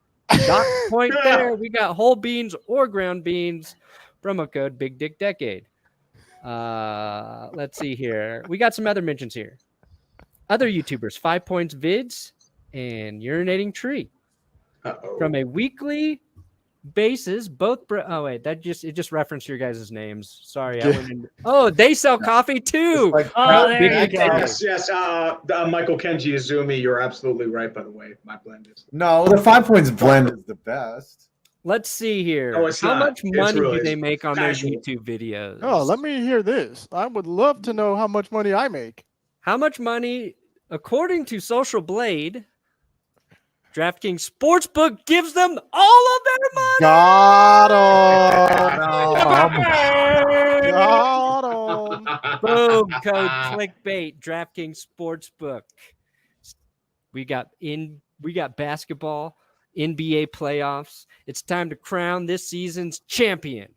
A: Dock point there. We got whole beans or ground beans. Promo code Big Dick Decade. Let's see here. We got some other mentions here. Other YouTubers, 5 Points Vids and Urinating Tree.
B: Uh-oh.
A: From a weekly basis, it just referenced your guys' names. Sorry, I went in. Oh, they sell coffee too.
D: It's like
C: Oh,
A: Big
C: there you
A: Dick
C: go.
A: Decade.
B: Yes. Michael Kenji Izumi, you're absolutely right, by the way. My blend is.
D: No, the 5 Points blend is the best.
A: Let's see here.
B: No, it's
A: How
B: not.
A: much
B: It's
A: money
B: really-
A: do they make on their
B: factual.
A: YouTube videos?
E: Oh, let me hear this. I would love to know how much money I make.
A: How much money, according to Social Blade, DraftKings Sportsbook gives them all of their money?
E: Got him.
D: No.
E: Got him.
A: Boom, code clickbait, DraftKings Sportsbook. We got basketball, NBA playoffs. It's time to crown this season's champion.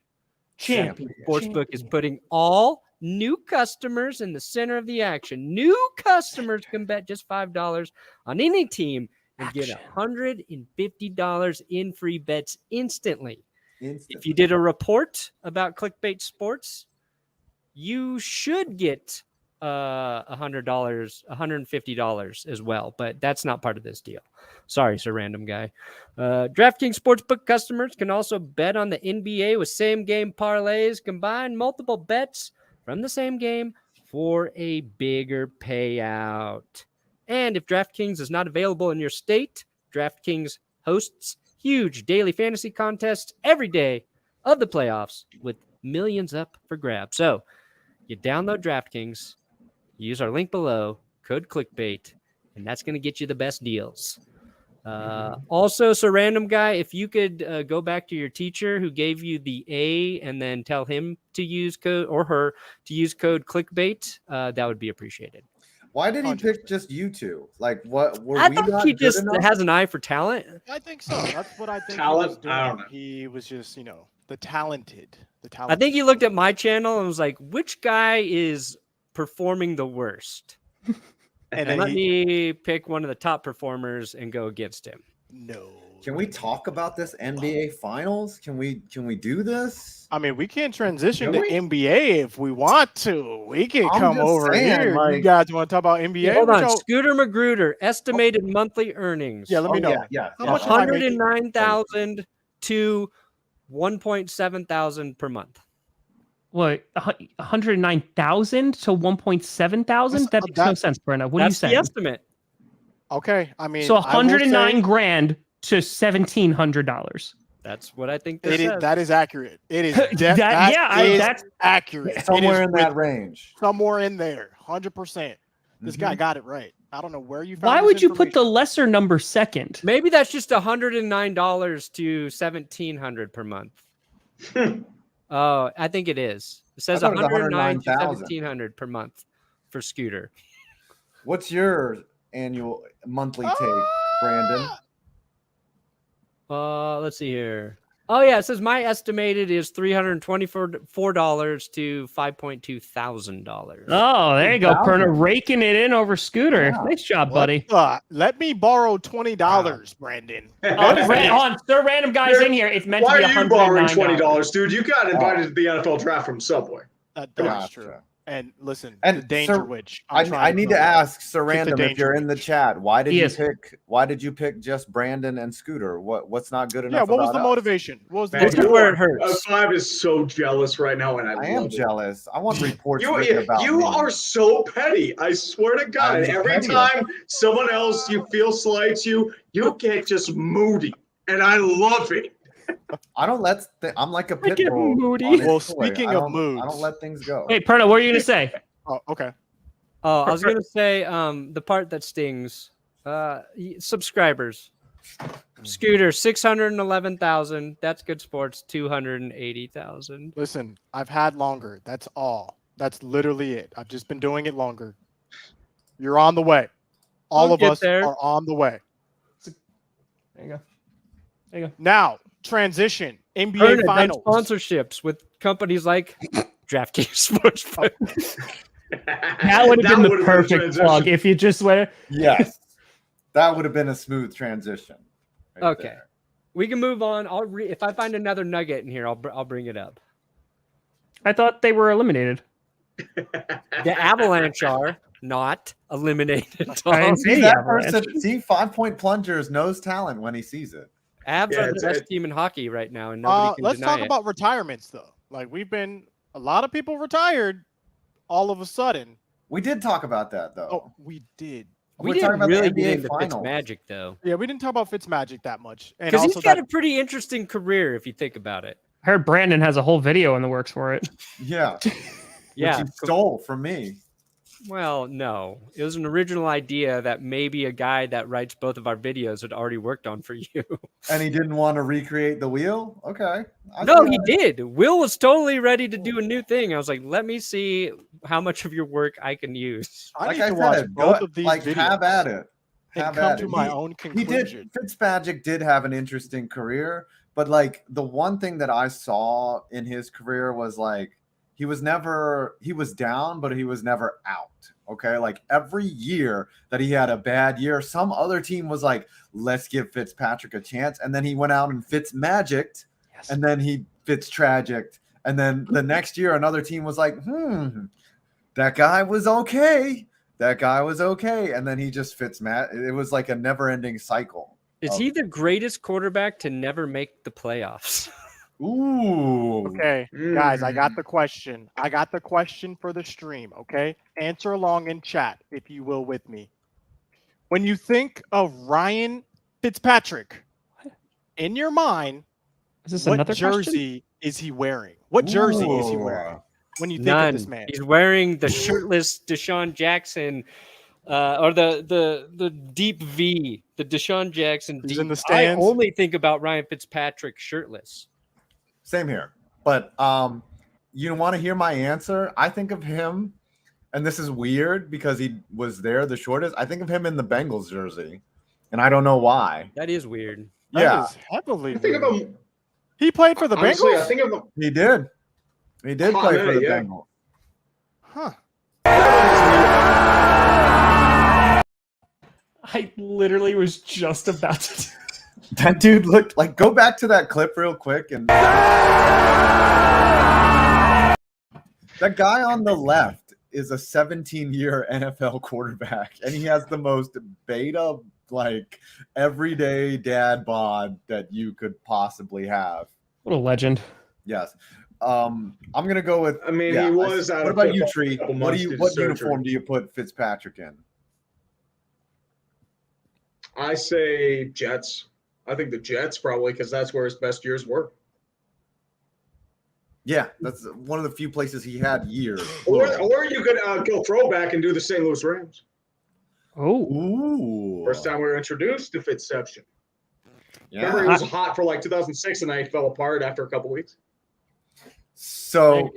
A: Sportsbook is putting all new customers in the center of the action. New customers can bet just $5 on any team and get $150 in free bets instantly. If you did a report about Clickbait Sports, you should get $100, $150 as well, but that's not part of this deal. Sorry, Sir Random Guy. DraftKings Sportsbook customers can also bet on the NBA with same-game parlays, combine multiple bets from the same game for a bigger payout. And if DraftKings is not available in your state, DraftKings hosts huge daily fantasy contests every day of the playoffs with millions up for grabs. So you download DraftKings, use our link below, code clickbait, and that's going to get you the best deals. Also, so Random Guy, if you could go back to your teacher who gave you the A and then tell him to use code or her to use code clickbait, that would be appreciated.
D: Why did he pick just you two? Like, what were
A: I
D: we
A: think
D: not
A: he
D: good
A: just
D: enough?
A: has an eye for talent.
E: I think so. That's what I think.
B: Talent?
E: He was doing.
B: I don't know.
E: He was just, the talented.
A: I think he looked at my channel and was like, which guy is performing the worst?
E: And
A: And
E: then
A: let me pick one of the top performers and go against him.
E: No.
D: Can we talk about this NBA Finals? Can we do this?
E: I mean, we can transition
B: Can
E: to
B: we?
E: NBA if we want to. We can
D: I'm
E: come
D: just
E: over
D: saying,
E: here. You
D: like-
E: guys want to talk about NBA?
A: Hold
E: What
A: on.
E: y'all-
A: Scooter Magruder, estimated monthly earnings.
E: Yeah, let me know.
D: Yeah.
E: How much am I making?
A: 109,000 to 1.7 thousand per month.
C: What, 109,000 to 1.7 thousand? That makes no sense, Brenna. What are you
A: That's the
C: saying?
A: estimate.
E: Okay, I mean,
C: So
E: I will
C: 109
E: say
C: grand to $1,700.
A: That's what I think
E: it
A: this
E: is,
A: says.
E: that is accurate. It is
C: That's
E: accurate.
D: Somewhere
E: It
D: in
E: is
D: that range.
E: somewhere in there, 100%. This guy
D: Mhm.
E: got it right. I don't know where you found
C: why
E: this
C: would you put the
E: information.
C: lesser number second?
A: Maybe that's just $109 to $1,700 per month. Oh, I think it is. It says
D: thought it was
A: 109 to
D: 109,000.
A: $1,700 per month for Scooter.
D: What's your annual monthly take, Brandon?
A: Let's see here. Oh yeah, it says my estimated is $324 to $5.2 thousand.
C: Oh, there you go, Perna, raking it in over Scooter.
D: Yeah.
C: Nice job,
E: What
C: buddy.
E: let me borrow $20, Brandon.
C: Sir, random guys in here. It's meant
B: Why
C: to be
B: are you borrowing
C: $109.
B: $20, dude? You got invited to the NFL draft from Subway.
E: That is
D: Gotcha.
E: true. And listen,
D: And
E: the danger
D: Sir,
E: witch.
D: I need to ask Sir
E: Kick the
D: Random if you're
E: danger
D: in the
E: witch.
D: chat. Why did
C: Yes.
D: you pick just Brandon and Scooter? What's not good enough?
E: Yeah, what was
D: about
E: the
D: us?
E: motivation? What was the
B: Man,
A: This is
E: motivation?
A: where it hurts.
B: 5 is so jealous right now, and I
D: am
B: love it.
D: jealous. I want reports written about
B: You
D: me.
B: are so petty. I swear to God.
D: I'm
B: Every
D: petty.
B: time someone else you feel slights you, you get just moody, and I love it.
D: I don't let. I'm like a pit
C: get
D: bull.
C: moody.
D: on his
E: Well,
D: toy.
E: speaking
D: I
E: of
D: don't-
E: moods.
D: I don't let things go.
C: Hey, Perna, what are you going to say?
E: Oh, okay.
A: Oh, I was gonna say the part that stings. Subscribers. Scooter 611,000. That's Good Sports 280,000.
E: Listen, I've had longer. That's all. That's literally it. I've just been doing it longer. You're on the way. All
A: I'll
E: of
A: get
E: us
A: there.
E: are on the way.
C: There you go. There you go.
E: Now, transition. NBA
A: Perna done
E: Finals.
A: sponsorships with companies like DraftKings Sportsbook.
C: That would have been the
B: would've
C: perfect
B: transition.
C: plug if you just went.
D: Yes, that would have been a smooth transition. right
A: Okay.
D: there.
A: We can move on. If I find another nugget in here, I'll bring it up.
C: I thought they were eliminated.
A: The Avalanche are not eliminated.
C: I
A: Tom.
C: didn't say
D: See
C: the
D: that
C: Avalanche.
D: person? See, 5-point plungers knows talent when he sees it.
A: Avs
B: Yeah,
A: are the
B: it's-
A: best team in hockey right now, and nobody can
E: Let's
A: deny
E: talk
A: it.
E: about retirements, though. Like, a lot of people retired all of a sudden.
D: We did talk about that though.
E: Oh, we did.
A: We
D: We're
A: didn't
D: talking about
A: really
D: the
A: get
D: NBA
A: into
D: Finals.
A: FitzMagic though,
E: Yeah, we didn't talk about FitzMagic that much. And
A: because he's
E: also
A: got
E: that,
A: a pretty interesting career if you think about it.
C: I heard Brandon has a whole video in the works for it.
D: Yeah,
A: Yeah.
D: which he stole from me.
A: Well, no, it was an original idea that maybe a guy that writes both of our videos had already worked on for you.
D: And he didn't want to recreate the wheel. Okay. I
A: No,
D: see
A: he
D: that.
A: did. Will was totally ready to do a new thing. I was like, let me see how much of your work I can use.
E: I
D: Like
E: need
D: I
E: to watch
D: said,
E: both of these
D: like
E: videos
D: have at it.
E: and
D: Have
E: come
D: at
E: to
D: it.
E: my
D: He-
E: own
D: He
E: conclusion.
D: did. FitzMagic did have an interesting career, but like the one thing that I saw in his career was like he was down, but he was never out. Okay, like every year that he had a bad year, some other team was like, "Let's give Fitzpatrick a chance," and then he went out and FitzMagicked,
C: Yes.
D: and then he FitzTragicked, and then the next year another team was like, that guy was okay." That guy was okay, and then he just It was like a never-ending cycle.
A: Is he the greatest quarterback to never make the playoffs?
D: Ooh.
E: Okay, guys, I got the question. I got the question for the stream, okay? Answer along in chat, if you will, with me. When you think of Ryan Fitzpatrick, in your mind,
C: Is this
E: what
C: another
E: jersey
C: question?
E: is he wearing? What jersey is he wearing when you think
A: None.
E: of this man?
A: He's wearing the shirtless Deshaun Jackson, or the deep V, the Deshaun Jackson
E: He's
A: deep.
E: in the
A: I
E: stands.
A: only think about Ryan Fitzpatrick shirtless.
D: Same here. But you want to hear my answer? I think of him, and this is weird because he was there the shortest. I think of him in the Bengals jersey, and I don't know why.
A: That is weird.
E: That
D: Yeah,
E: is heavily.
B: I think of
E: weird.
B: him.
E: He played for the
B: Honestly,
E: Bengals?
B: I think of him.
D: he did. He did
B: Hot
D: play for
B: minute,
D: the
B: yeah.
D: Bengals.
E: Huh.
C: I literally was just about to.
D: That dude looked like, go back to that clip real quick. And that guy on the left is a 17-year NFL quarterback, and he has the most beta, like, everyday dad bod that you could possibly have.
C: What a legend.
D: Yes. I'm gonna go with.
B: I mean, he was out
D: What
B: of
D: about you,
B: football for a
D: Tree?
B: couple
D: What
B: months
D: do you?
B: due to
D: What
B: surgery.
D: uniform do you put Fitzpatrick in?
B: I say Jets. I think the Jets probably because that's where his best years were.
D: Yeah, that's one of the few places he had years.
B: Or you could go throwback and do the St. Louis Rams.
C: Oh,
D: Ooh.
B: First time we were introduced to Fitzception.
D: Yeah.
B: Remember, he was hot for like 2006, and then he fell apart after a couple weeks.
D: So,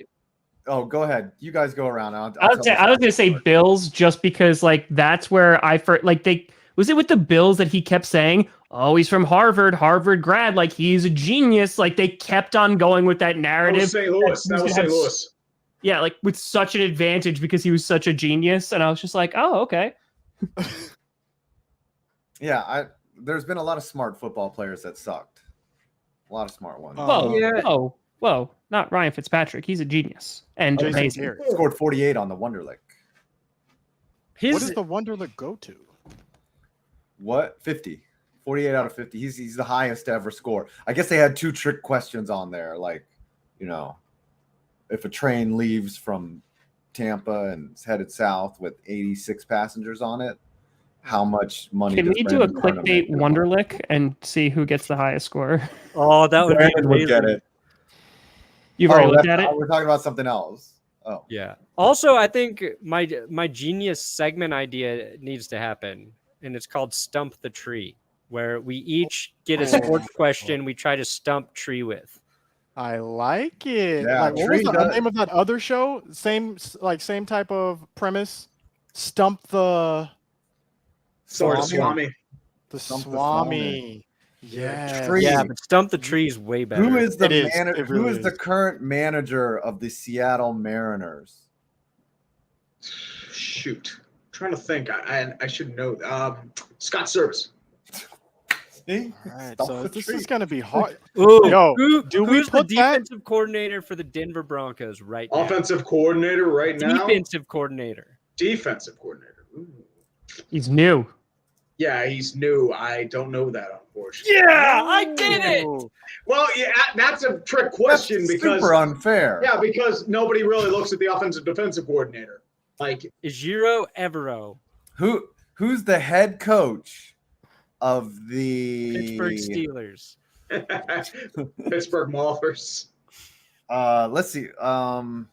D: go ahead. You guys go around.
C: I was gonna say Bills just because like that's where I first like was it with the Bills that he kept saying, oh, he's from Harvard grad, like he's a genius. Like they kept on going with that narrative.
B: That was St. Louis.
C: Yeah, like with such an advantage because he was such a genius, and I was just like, oh, okay.
D: Yeah, there's been a lot of smart football players that sucked. A lot of smart ones.
C: Whoa, not Ryan Fitzpatrick. He's a genius and amazing.
D: Scored 48 on the Wonderlic.
E: What does the Wonderlic go to?
D: What? 50. 48 out of 50. He's the highest to ever score. I guess they had 2 trick questions on there, like, if a train leaves from Tampa and is headed south with 86 passengers on it, how much money
C: Can
D: does
C: we do a
D: Brandon Burnham
C: clickbait
D: make?
C: Wonderlick and see who gets the highest score?
A: Oh, that would
D: Brandon
A: be
D: would get it.
C: You've already looked at it?
D: We're talking about something else. Oh.
A: Yeah. Also, I think my genius segment idea needs to happen, and it's called Stump the Tree, where we each get a sports question we try to stump Tree with.
E: I like it.
D: Yeah,
E: like, what was the name of that other show? Same type of premise. Stump the
B: Swami.
E: The
D: Stump the
E: Swami. Yeah.
D: Tree.
A: Yeah, but Stump the Tree is way better.
D: Who is the
E: Who is
D: the current manager of the Seattle Mariners?
B: Shoot. I'm trying to think. I should know. Scott Service.
E: All right, so this is going to be hard.
A: Ooh,
E: Yo,
A: who's the defensive coordinator for the Denver Broncos right now?
B: Offensive coordinator right now?
A: Defensive coordinator.
B: Defensive coordinator. Ooh.
C: He's new.
B: Yeah, he's new. I don't know that, unfortunately.
A: Yeah, I did it.
B: Well, yeah, that's a trick question because
D: super unfair.
B: Yeah, because nobody really looks at the offensive defensive coordinator. Like
A: Ejiro Evero.
D: Who's the head coach of the
A: Pittsburgh Steelers?
B: Pittsburgh Maulers.
D: Let's see.
C: You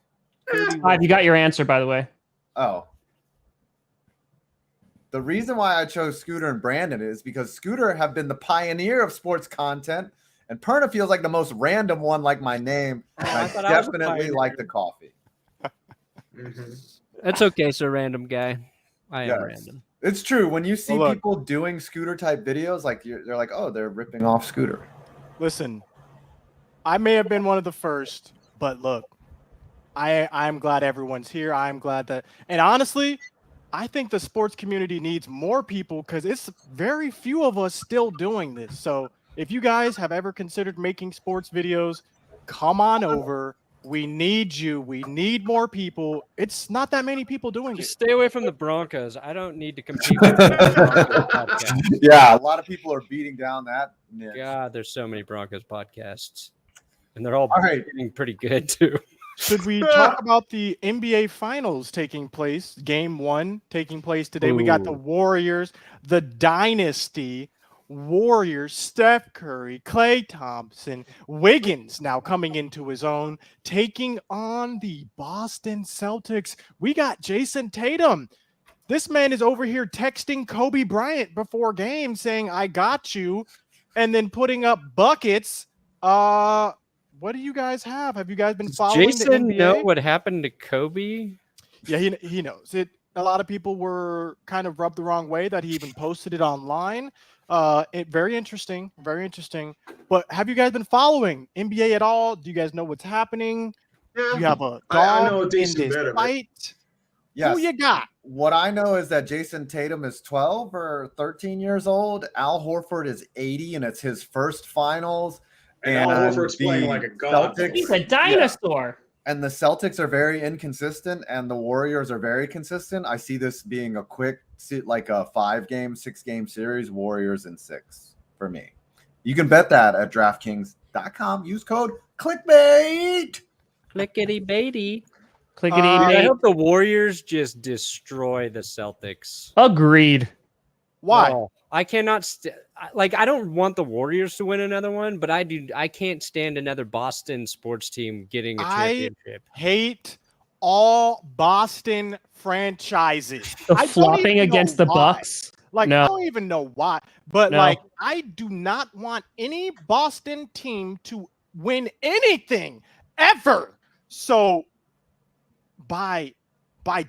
C: got your answer, by the way.
D: Oh. The reason why I chose Scooter and Brandon is because Scooter have been the pioneer of sports content, and Perna feels like the most random one, like my name. I definitely like the coffee.
A: That's okay, so random guy. I am random.
D: It's true. When you see people doing Scooter type videos, like they're like, oh, they're ripping off Scooter.
E: Listen, I may have been one of the first, but look, I'm glad everyone's here. I'm glad that, and honestly, I think the sports community needs more people because it's very few of us still doing this. So if you guys have ever considered making sports videos, come on over. We need you. We need more people. It's not that many people doing
A: Just
E: it.
A: stay away from the Broncos. I don't need to compete with the Broncos podcast.
D: Yeah, a lot of people are beating down that niche.
A: God, there's so many Broncos podcasts. And they're all getting pretty good, too.
E: Should we talk about the NBA Finals taking place, Game 1 taking place today? We got the Warriors, the Dynasty, Warriors, Steph Curry, Klay Thompson, Wiggins now coming into his own, taking on the Boston Celtics. We got Jason Tatum. This man is over here texting Kobe Bryant before game saying, I got you, and then putting up buckets. What do you guys have? Have you guys been following
A: Jason
E: the NBA?
A: know what happened to Kobe?
E: Yeah, he knows it. A lot of people were kind of rubbed the wrong way that he even posted it online. Very interesting, very interesting. But have you guys been following NBA at all? Do you guys know what's happening? Do you have a dog
B: I know a
E: in
B: decent
E: this
B: bit of it.
E: fight?
D: Yes.
E: Who you got?
D: What I know is that Jason Tatum is 12 or 13 years old. Al Horford is 80, and it's his first finals.
B: And Al Horford's playing like a god.
C: He's a dinosaur.
D: And the Celtics are very inconsistent, and the Warriors are very consistent. I see this being a quick, like a 5-game, 6-game series, Warriors in 6 for me. You can bet that at DraftKings.com. Use code Clickbait.
A: Clickety baity.
C: Clickety
A: I hope the Warriors just destroy the Celtics.
C: Agreed.
E: Why?
A: Oh, I cannot I don't want the Warriors to win another one, but I can't stand another Boston sports team getting a championship.
E: Hate all Boston franchises.
C: The
E: I don't
C: flopping
E: even know
C: against the
E: why.
C: Bucks.
E: Like,
C: No.
E: I don't even know why. But
C: No.
E: like, I do not want any Boston team to win anything ever. So by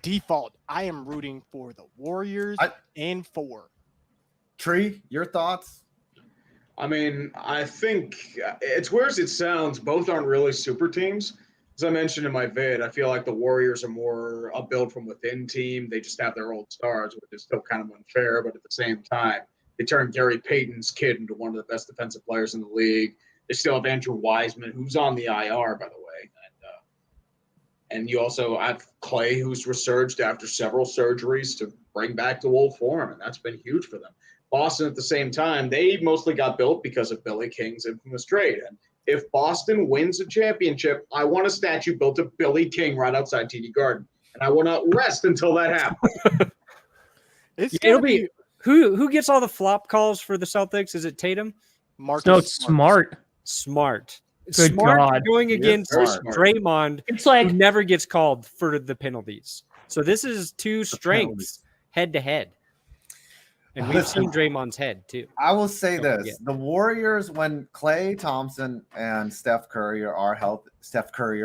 E: default, I am rooting for the Warriors in 4.
D: Tree, your thoughts?
B: I mean, I think it's weird as it sounds, both aren't really super teams. As I mentioned in my vid, I feel like the Warriors are more a build from within team. They just have their old stars, which is still kind of unfair. But at the same time, they turned Gary Payton's kid into one of the best defensive players in the league. They still have Andrew Wiseman, who's on the IR, by the way. And you also have Clay, who's resurged after several surgeries to bring back to old form, and that's been huge for them. Boston, at the same time, they mostly got built because of Billy King's infamous trade. And if Boston wins a championship, I want a statue built of Billy King right outside TD Garden, and I will not rest until that happens.
A: It'll be who gets all the flop calls for the Celtics? Is it Tatum?
E: Marcus
C: No, it's Smart.
A: Smart.
C: Good
A: Smart
C: God.
A: going against
D: smart.
A: Draymond,
C: It's like
A: who never gets called for the penalties. So this is two strengths head to head. And we've seen Draymond's head too.
D: I will say
A: Don't
D: this:
A: forget.
D: the Warriors, when Klay Thompson and Steph Curry are healthy, Steph Curry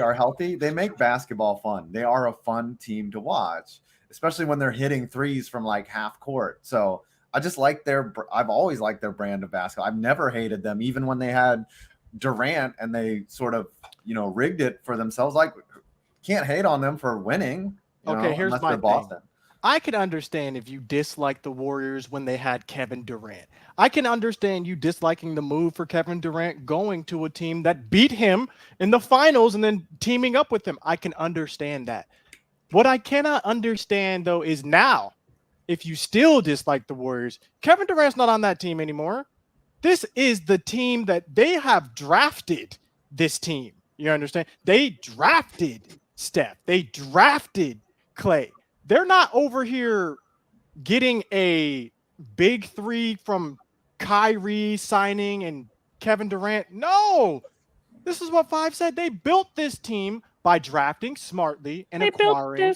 D: are healthy, they make basketball fun. They are a fun team to watch, especially when they're hitting threes from like half court. So I just like I've always liked their brand of basketball. I've never hated them, even when they had Durant and they sort of, rigged it for themselves. Like, can't hate on them for winning.
E: Here's
D: unless
E: my
D: they're Boston.
E: I can understand if you dislike the Warriors when they had Kevin Durant. I can understand you disliking the move for Kevin Durant going to a team that beat him in the finals and then teaming up with him. I can understand that. What I cannot understand, though, is now, if you still dislike the Warriors, Kevin Durant's not on that team anymore. This is the team that they have drafted this team. You understand? They drafted Steph. They drafted Klay. They're not over here getting a big 3 from Kyrie signing and Kevin Durant. No, this is what Five said. They built this team by drafting smartly and acquiring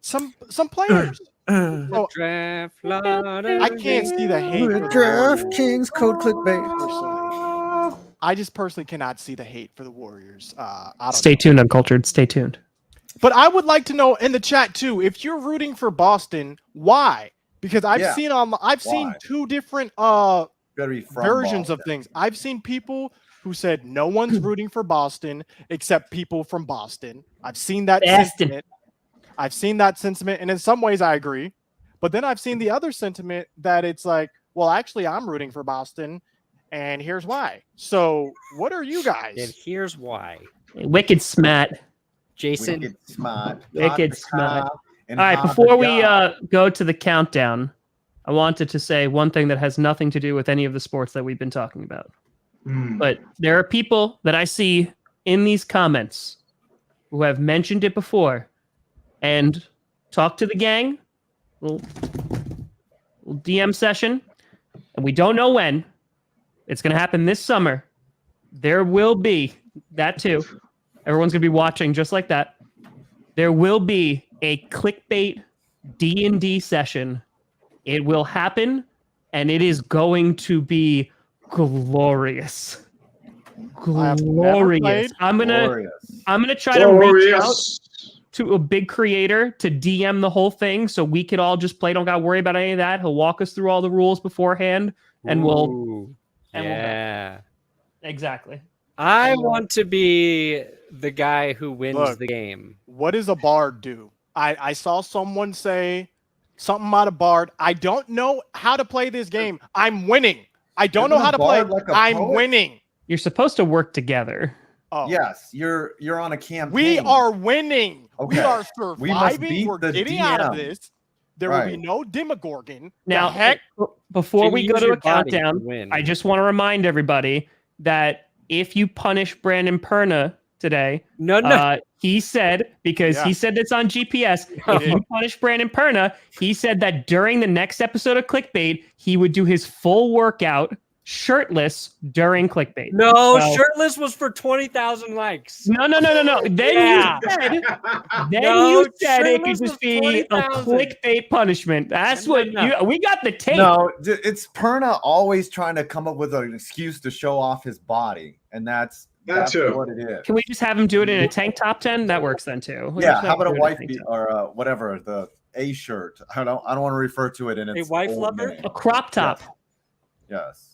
E: some players. So,
A: Draft
E: I can't see the hate for the
D: DraftKings code clickbait.
E: Warriors. I just personally cannot see the hate for the Warriors.
C: Stay tuned, Uncultured. Stay tuned.
E: But I would like to know in the chat too, if you're rooting for Boston, why? Because I've seen 2 different versions of things. I've seen people who said no one's rooting for Boston except people from Boston. I've seen that sentiment. And in some ways I agree. But then I've seen the other sentiment that it's like, well, actually I'm rooting for Boston and here's why. So what are you guys?
A: And here's why.
C: Wicked smart.
A: Jason.
D: Wicked smart.
C: All right, before we go to the countdown, I wanted to say one thing that has nothing to do with any of the sports that we've been talking about. But there are people that I see in these comments who have mentioned it before and talk to the gang, little DM session, and we don't know when. It's going to happen this summer. There will be that too. Everyone's going to be watching just like that. There will be a clickbait D&D session. It will happen, and it is going to be glorious. Glorious. I'm gonna try to reach out to a big creator to DM the whole thing so we could all just play. Don't gotta worry about any of that. He'll walk us through all the rules beforehand, and we'll
A: yeah.
C: exactly.
A: I want to be the guy who wins
E: Look.
A: the game.
E: What does a bard do? I saw someone say something about a bard. I don't know how to play this game. I'm winning. I don't know
D: Isn't a
E: how to play.
D: bard like a
E: I'm
D: poet?
E: winning.
C: You're supposed to work together.
E: Oh.
D: Yes, you're on a campaign.
E: We are winning.
D: Okay.
E: We are
D: We must
E: surviving.
D: beat
E: We're
D: the
E: getting out of
D: DM.
E: this. There will be
D: Right.
E: no Demogorgon.
C: Now,
E: The heck?
C: before
A: Can
C: we
A: you
C: go
A: use
C: to
A: your
C: a
A: body to
C: countdown,
A: win?
C: I just want to remind everybody that if you punish Brandon Perna today,
A: No,
C: he said, because he said this on GPS, if you punish Brandon Perna, he said that during the next episode of Clickbait, he would do his full workout shirtless during Clickbait.
A: no.
C: So-
A: Shirtless was for 20,000 likes.
C: No. Then
A: Yeah.
C: you said,
A: No,
C: you said it could
A: shirtless was
C: just be a
A: 20,000.
C: clickbait punishment. That's what
A: No.
C: we got the tape.
D: No, it's Perna always trying to come up with an excuse to show off his body, and that's
B: too.
D: what it is.
C: Can we just have him do it in a tank top 10? That works then too. We'll
D: Yeah,
C: just
D: how
C: have
D: about a
C: him do it in
D: wife
C: tank
D: beat
C: top.
D: or whatever, the A shirt? I don't want to refer to it in its
A: wife
D: old
A: lover?
D: name.
C: A crop top.
D: Yes.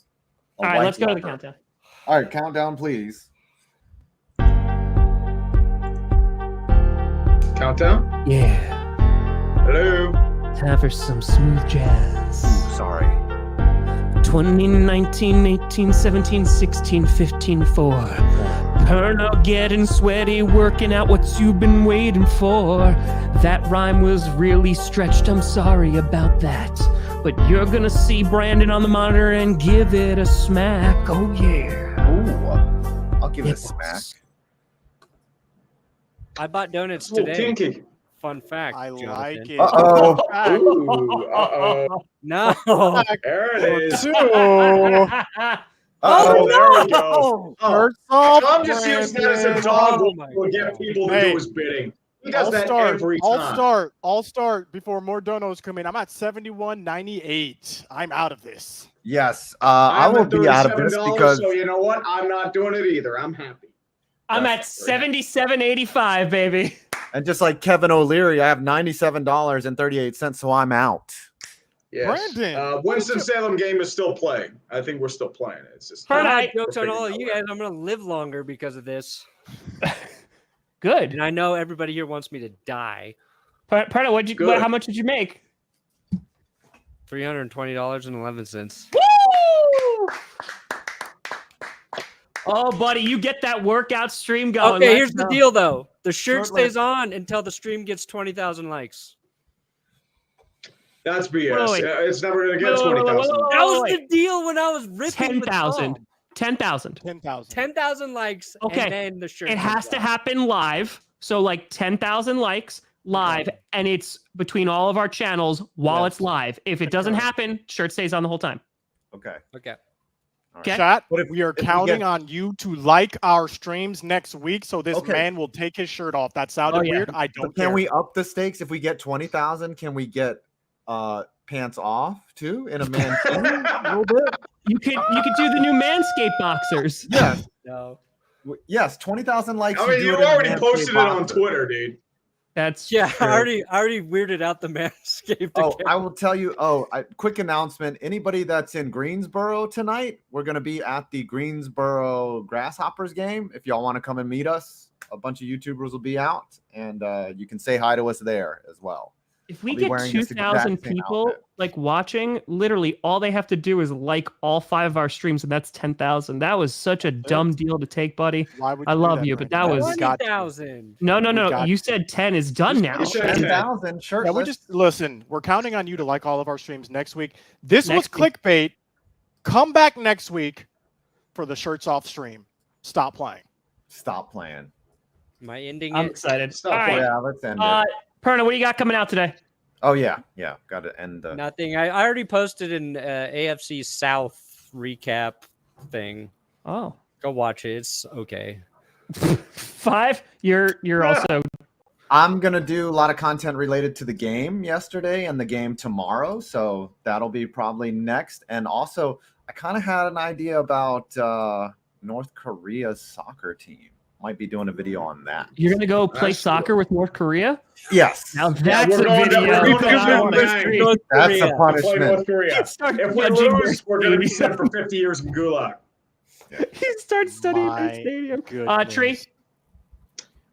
D: A
C: All right,
D: wife
C: let's go to the
D: lover.
C: countdown.
D: All right, countdown, please.
B: Countdown.
C: Yeah.
B: Hello.
C: Time for some smooth jazz.
D: Sorry.
C: 2019, 18, 17, 16, 15, 4. Perna getting sweaty, working out what you've been waiting for. That rhyme was really stretched, I'm sorry about that. But you're gonna see Brandon on the monitor and give it a smack. Oh yeah.
D: Ooh, I'll give it a smack.
A: I bought donuts
B: Oh,
A: today.
B: kinky.
A: Fun fact.
E: I
A: Jonathan.
E: like it.
D: Uh-oh.
B: Ooh, uh-oh.
A: No.
B: There it is.
E: Two.
B: Oh, there we
A: no.
B: go.
E: First off,
B: Tom just uses that as a dog
A: Oh my
B: to get people to
E: Hey.
B: do his bidding. He does
E: I'll
B: that
E: start.
B: every time.
E: I'll start before more donos come in. I'm at 71.98. I'm out of this.
D: Yes, I
B: I'm
D: will
B: at
D: be out of this
B: $37,
D: because
B: so you know what? I'm not doing it either. I'm happy.
C: I'm at 77.85, baby.
D: and just like Kevin O'Leary, I have $97.38, so I'm out.
B: Yes.
E: Brandon.
B: Winston-Salem game is still playing. I think we're still playing it. It's just
A: I
C: Alright.
A: have jokes on all of you guys. I'm gonna live longer because of this,
C: Good.
A: and I know everybody here wants me to die.
C: Perna,
B: Good.
C: how much did you make?
A: $320.11.
C: Woo! Oh, buddy, you get that workout stream going.
A: Okay,
C: Let's
A: here's the
C: go.
A: deal though. The shirt
D: Shirtless.
A: stays on until the stream gets 20,000 likes.
B: That's BS.
C: Wait.
B: It's never going to get
C: Wait, wait, wait,
B: 20,000.
C: wait, wait,
A: That was
C: wait.
A: the deal when I was ripping with
C: 10,000.
A: Tom.
C: 10,000.
E: 10,000.
A: 10,000 likes,
C: Okay.
A: and then the shirt.
C: It has to happen live. So like 10,000 likes live, and it's between all of our channels while
D: Yes.
C: it's live. If it doesn't happen, shirt stays on the whole time.
D: Okay.
A: Okay.
C: Okay.
E: Chat,
D: What if-
E: we are
D: if we
E: counting
D: get-
E: on you to like our streams next week so this
D: Okay.
E: man will take his shirt off. That sounded
C: Oh, yeah.
E: weird. I
D: But
E: don't
D: can
E: care.
D: we up the stakes if we get 20,000? Can we get pants off too in a man a little bit?
C: You could do the new Manscaped boxers.
D: Yes.
A: No.
D: Yes, 20,000 likes.
B: I mean,
D: do
B: you
D: it in a
B: already
D: Manscaped
B: posted it on
D: boxer.
B: Twitter, dude.
C: That's
A: Yeah,
C: true.
A: I already weirded out the Manscaped.
D: Oh,
A: account.
D: I will tell you. Quick announcement. Anybody that's in Greensboro tonight, we're going to be at the Greensboro Grasshoppers game. If y'all want to come and meet us, a bunch of YouTubers will be out, and you can say hi to us there as well.
C: If we
D: I'll be
C: get
D: wearing this
C: 2,000
D: exact same
C: people
D: outfit.
C: like watching, literally all they have to do is like all 5 of our streams, and that's 10,000. That was such a dumb deal to take, buddy.
E: Why would
C: I
E: do
C: love
E: that,
C: you, but
E: Brandon?
C: that was-
E: We got you.
A: 20,000.
C: No.
E: We got
C: You
E: you.
C: said 10 is done now.
B: You said
D: 10,000
E: Yeah,
D: shirtless.
E: we just listen. We're counting on you to like all of our streams next week. This was
C: Next week.
E: clickbait. Come back next week for the shirts off stream. Stop playing.
D: Stop playing.
A: Am I ending
C: I'm
A: it?
C: excited.
B: Stop
C: All right,
D: Yeah, let's end
C: uh,
D: it.
C: Perna, what do you got coming out today?
D: Oh yeah. Got to end the.
A: Nothing. I already posted an AFC South recap thing.
C: Oh,
A: Go watch it. It's okay.
C: 5. You're also
D: I'm gonna do a lot of content related to the game yesterday and the game tomorrow, so that'll be probably next. And also, I kind of had an idea about North Korea's soccer team. Might be doing a video on that.
C: you're gonna go play
B: That's
C: soccer with North Korea.
D: Yes,
C: Now that's
B: we're
C: a
B: going to-
C: video.
B: we're going to
C: that I
B: do
C: wanna
B: that.
C: stream.
A: North
D: that's
A: Korea.
D: a
B: Play
D: punishment.
B: North Korea.
C: Start
B: If we
C: judging their
B: lose, we're going to be
C: stadium.
B: sent for 50 years in Gulag.
C: He starts studying their
E: My
C: stadium.
E: goodness.
C: Tree.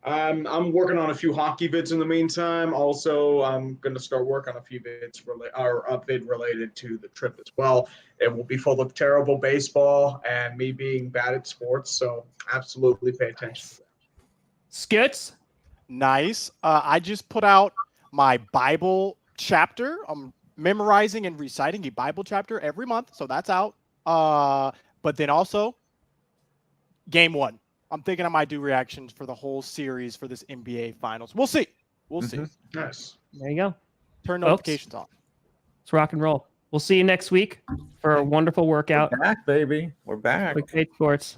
B: I'm working on a few hockey vids in the meantime. Also, I'm going to start work on a few vids a vid related to the trip as well. It will be full of terrible baseball and me being bad at sports. So absolutely pay attention to that.
C: Skits?
E: Nice. I just put out my Bible chapter. I'm memorizing and reciting a Bible chapter every month, so that's out. But then also, game 1. I'm thinking I might do reactions for the whole series for this NBA Finals. We'll see. We'll see.
B: Nice.
C: There you go.
E: Turn
C: Folks.
E: notifications on.
C: Let's rock and roll. We'll see you next week for a wonderful workout.
F: We're back, baby. We're back.
C: Clickbait Sports.